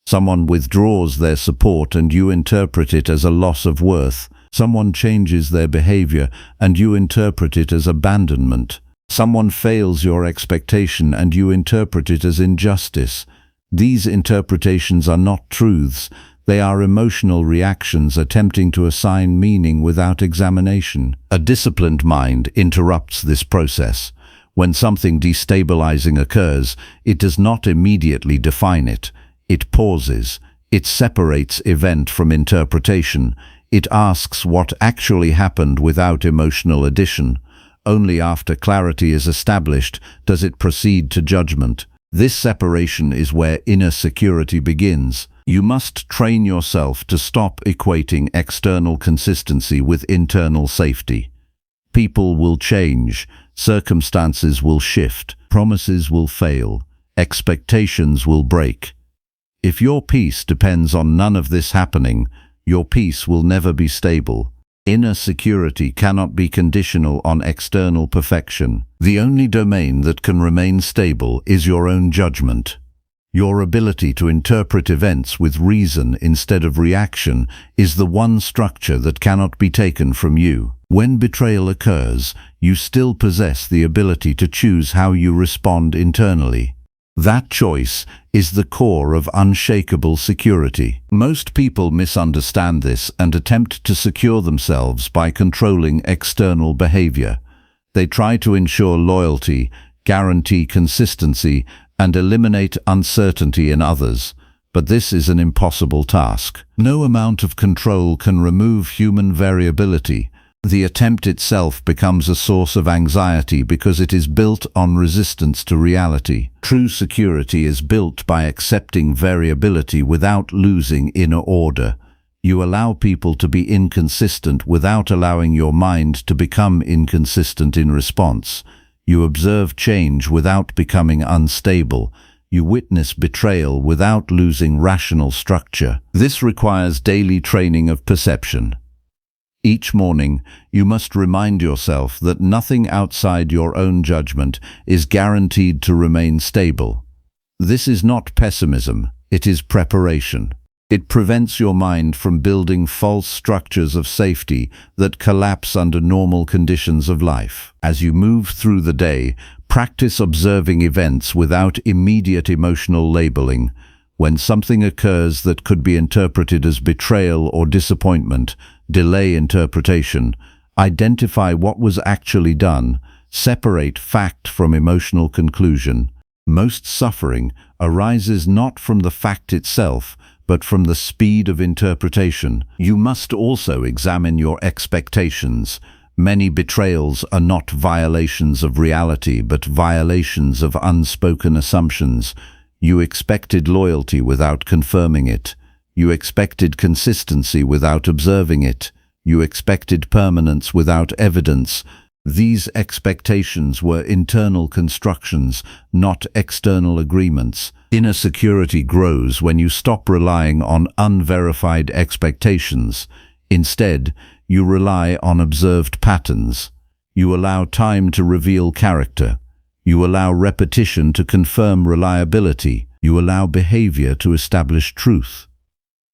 Someone withdraws their support and you interpret it as a loss of worth. Someone changes their behavior and you interpret it as abandonment. Someone fails your expectation and you interpret it as injustice. These interpretations are not truths. They are emotional reactions attempting to assign meaning without examination. A disciplined mind interrupts this process. When something destabilizing occurs, it does not immediately define it. It pauses. It separates event from interpretation. It asks what actually happened without emotional addition. Only after clarity is established does it proceed to judgment. This separation is where inner security begins. You must train yourself to stop equating external consistency with internal safety. People will change, circumstances will shift, promises will fail, expectations will break. If your peace depends on none of this happening, your peace will never be stable. Inner security cannot be conditional on external perfection. The only domain that can remain stable is your own judgment. Your ability to interpret events with reason instead of reaction is the one structure that cannot be taken from you. When betrayal occurs, you still possess the ability to choose how you respond internally. That choice is the core of unshakable security. Most people misunderstand this and attempt to secure themselves by controlling external behavior. They try to ensure loyalty, guarantee consistency, and eliminate uncertainty in others. But this is an impossible task. No amount of control can remove human variability. The attempt itself becomes a source of anxiety because it is built on resistance to reality. True security is built by accepting variability without losing inner order. You allow people to be inconsistent without allowing your mind to become inconsistent in response. You observe change without becoming unstable. You witness betrayal without losing rational structure. This requires daily training of perception. Each morning, you must remind yourself that nothing outside your own judgment is guaranteed to remain stable. This is not pessimism, it is preparation. It prevents your mind from building false structures of safety that collapse under normal conditions of life. As you move through the day, practice observing events without immediate emotional labeling. When something occurs that could be interpreted as betrayal or disappointment, delay interpretation. Identify what was actually done. Separate fact from emotional conclusion. Most suffering arises not from the fact itself, but from the speed of interpretation. You must also examine your expectations. Many betrayals are not violations of reality, but violations of unspoken assumptions. You expected loyalty without confirming it. You expected consistency without observing it. You expected permanence without evidence. These expectations were internal constructions, not external agreements. Inner security grows when you stop relying on unverified expectations. Instead, you rely on observed patterns. You allow time to reveal character. You allow repetition to confirm reliability. You allow behavior to establish truth.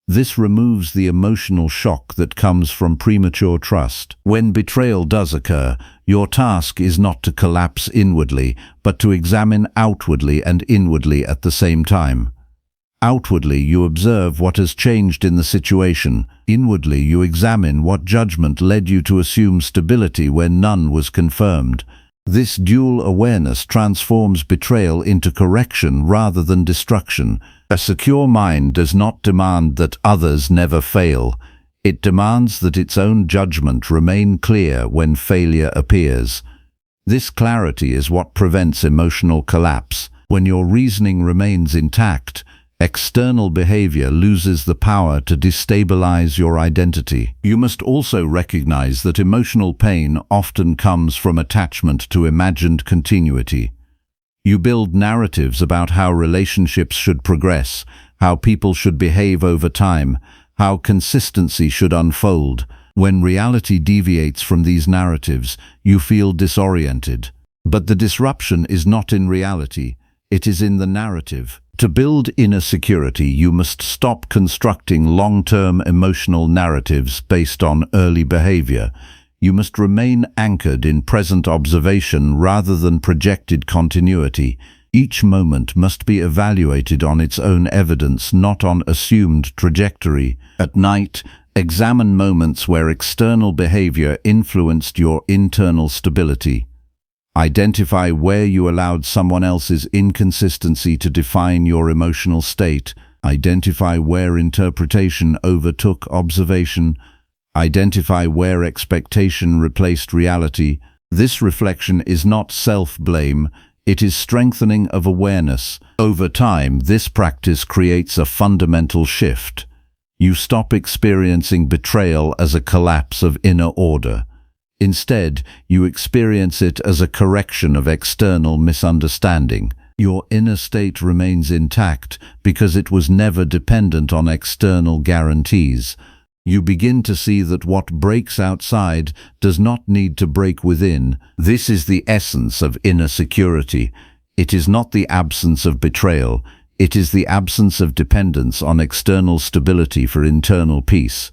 This removes the emotional shock that comes from premature trust. When betrayal does occur, your task is not to collapse inwardly, but to examine outwardly and inwardly at the same time. Outwardly, you observe what has changed in the situation. Inwardly, you examine what judgment led you to assume stability where none was confirmed. This dual awareness transforms betrayal into correction rather than destruction. A secure mind does not demand that others never fail. It demands that its own judgment remain clear when failure appears. This clarity is what prevents emotional collapse. When your reasoning remains intact, external behavior loses the power to destabilize your identity. You must also recognize that emotional pain often comes from attachment to imagined continuity. You build narratives about how relationships should progress, how people should behave over time, how consistency should unfold. When reality deviates from these narratives, you feel disoriented. But the disruption is not in reality, it is in the narrative. To build inner security, you must stop constructing long-term emotional narratives based on early behavior. You must remain anchored in present observation rather than projected continuity. Each moment must be evaluated on its own evidence, not on assumed trajectory. At night, examine moments where external behavior influenced your internal stability. Identify where you allowed someone else's inconsistency to define your emotional state. Identify where interpretation overtook observation. Identify where expectation replaced reality. This reflection is not self-blame, it is strengthening of awareness. Over time, this practice creates a fundamental shift. You stop experiencing betrayal as a collapse of inner order. Instead, you experience it as a correction of external misunderstanding. Your inner state remains intact because it was never dependent on external guarantees. You begin to see that what breaks outside does not need to break within. This is the essence of inner security. It is not the absence of betrayal. It is the absence of dependence on external stability for internal peace.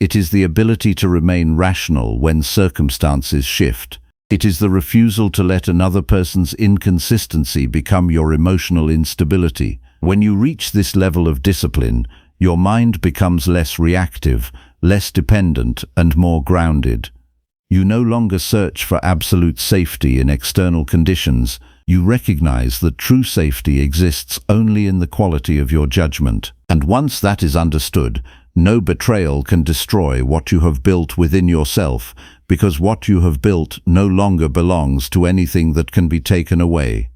It is the ability to remain rational when circumstances shift. It is the refusal to let another person's inconsistency become your emotional instability. When you reach this level of discipline, your mind becomes less reactive, less dependent, and more grounded. You no longer search for absolute safety in external conditions. You recognize that true safety exists only in the quality of your judgment. And once that is understood, no betrayal can destroy what you have built within yourself, because what you have built no longer belongs to anything that can be taken away.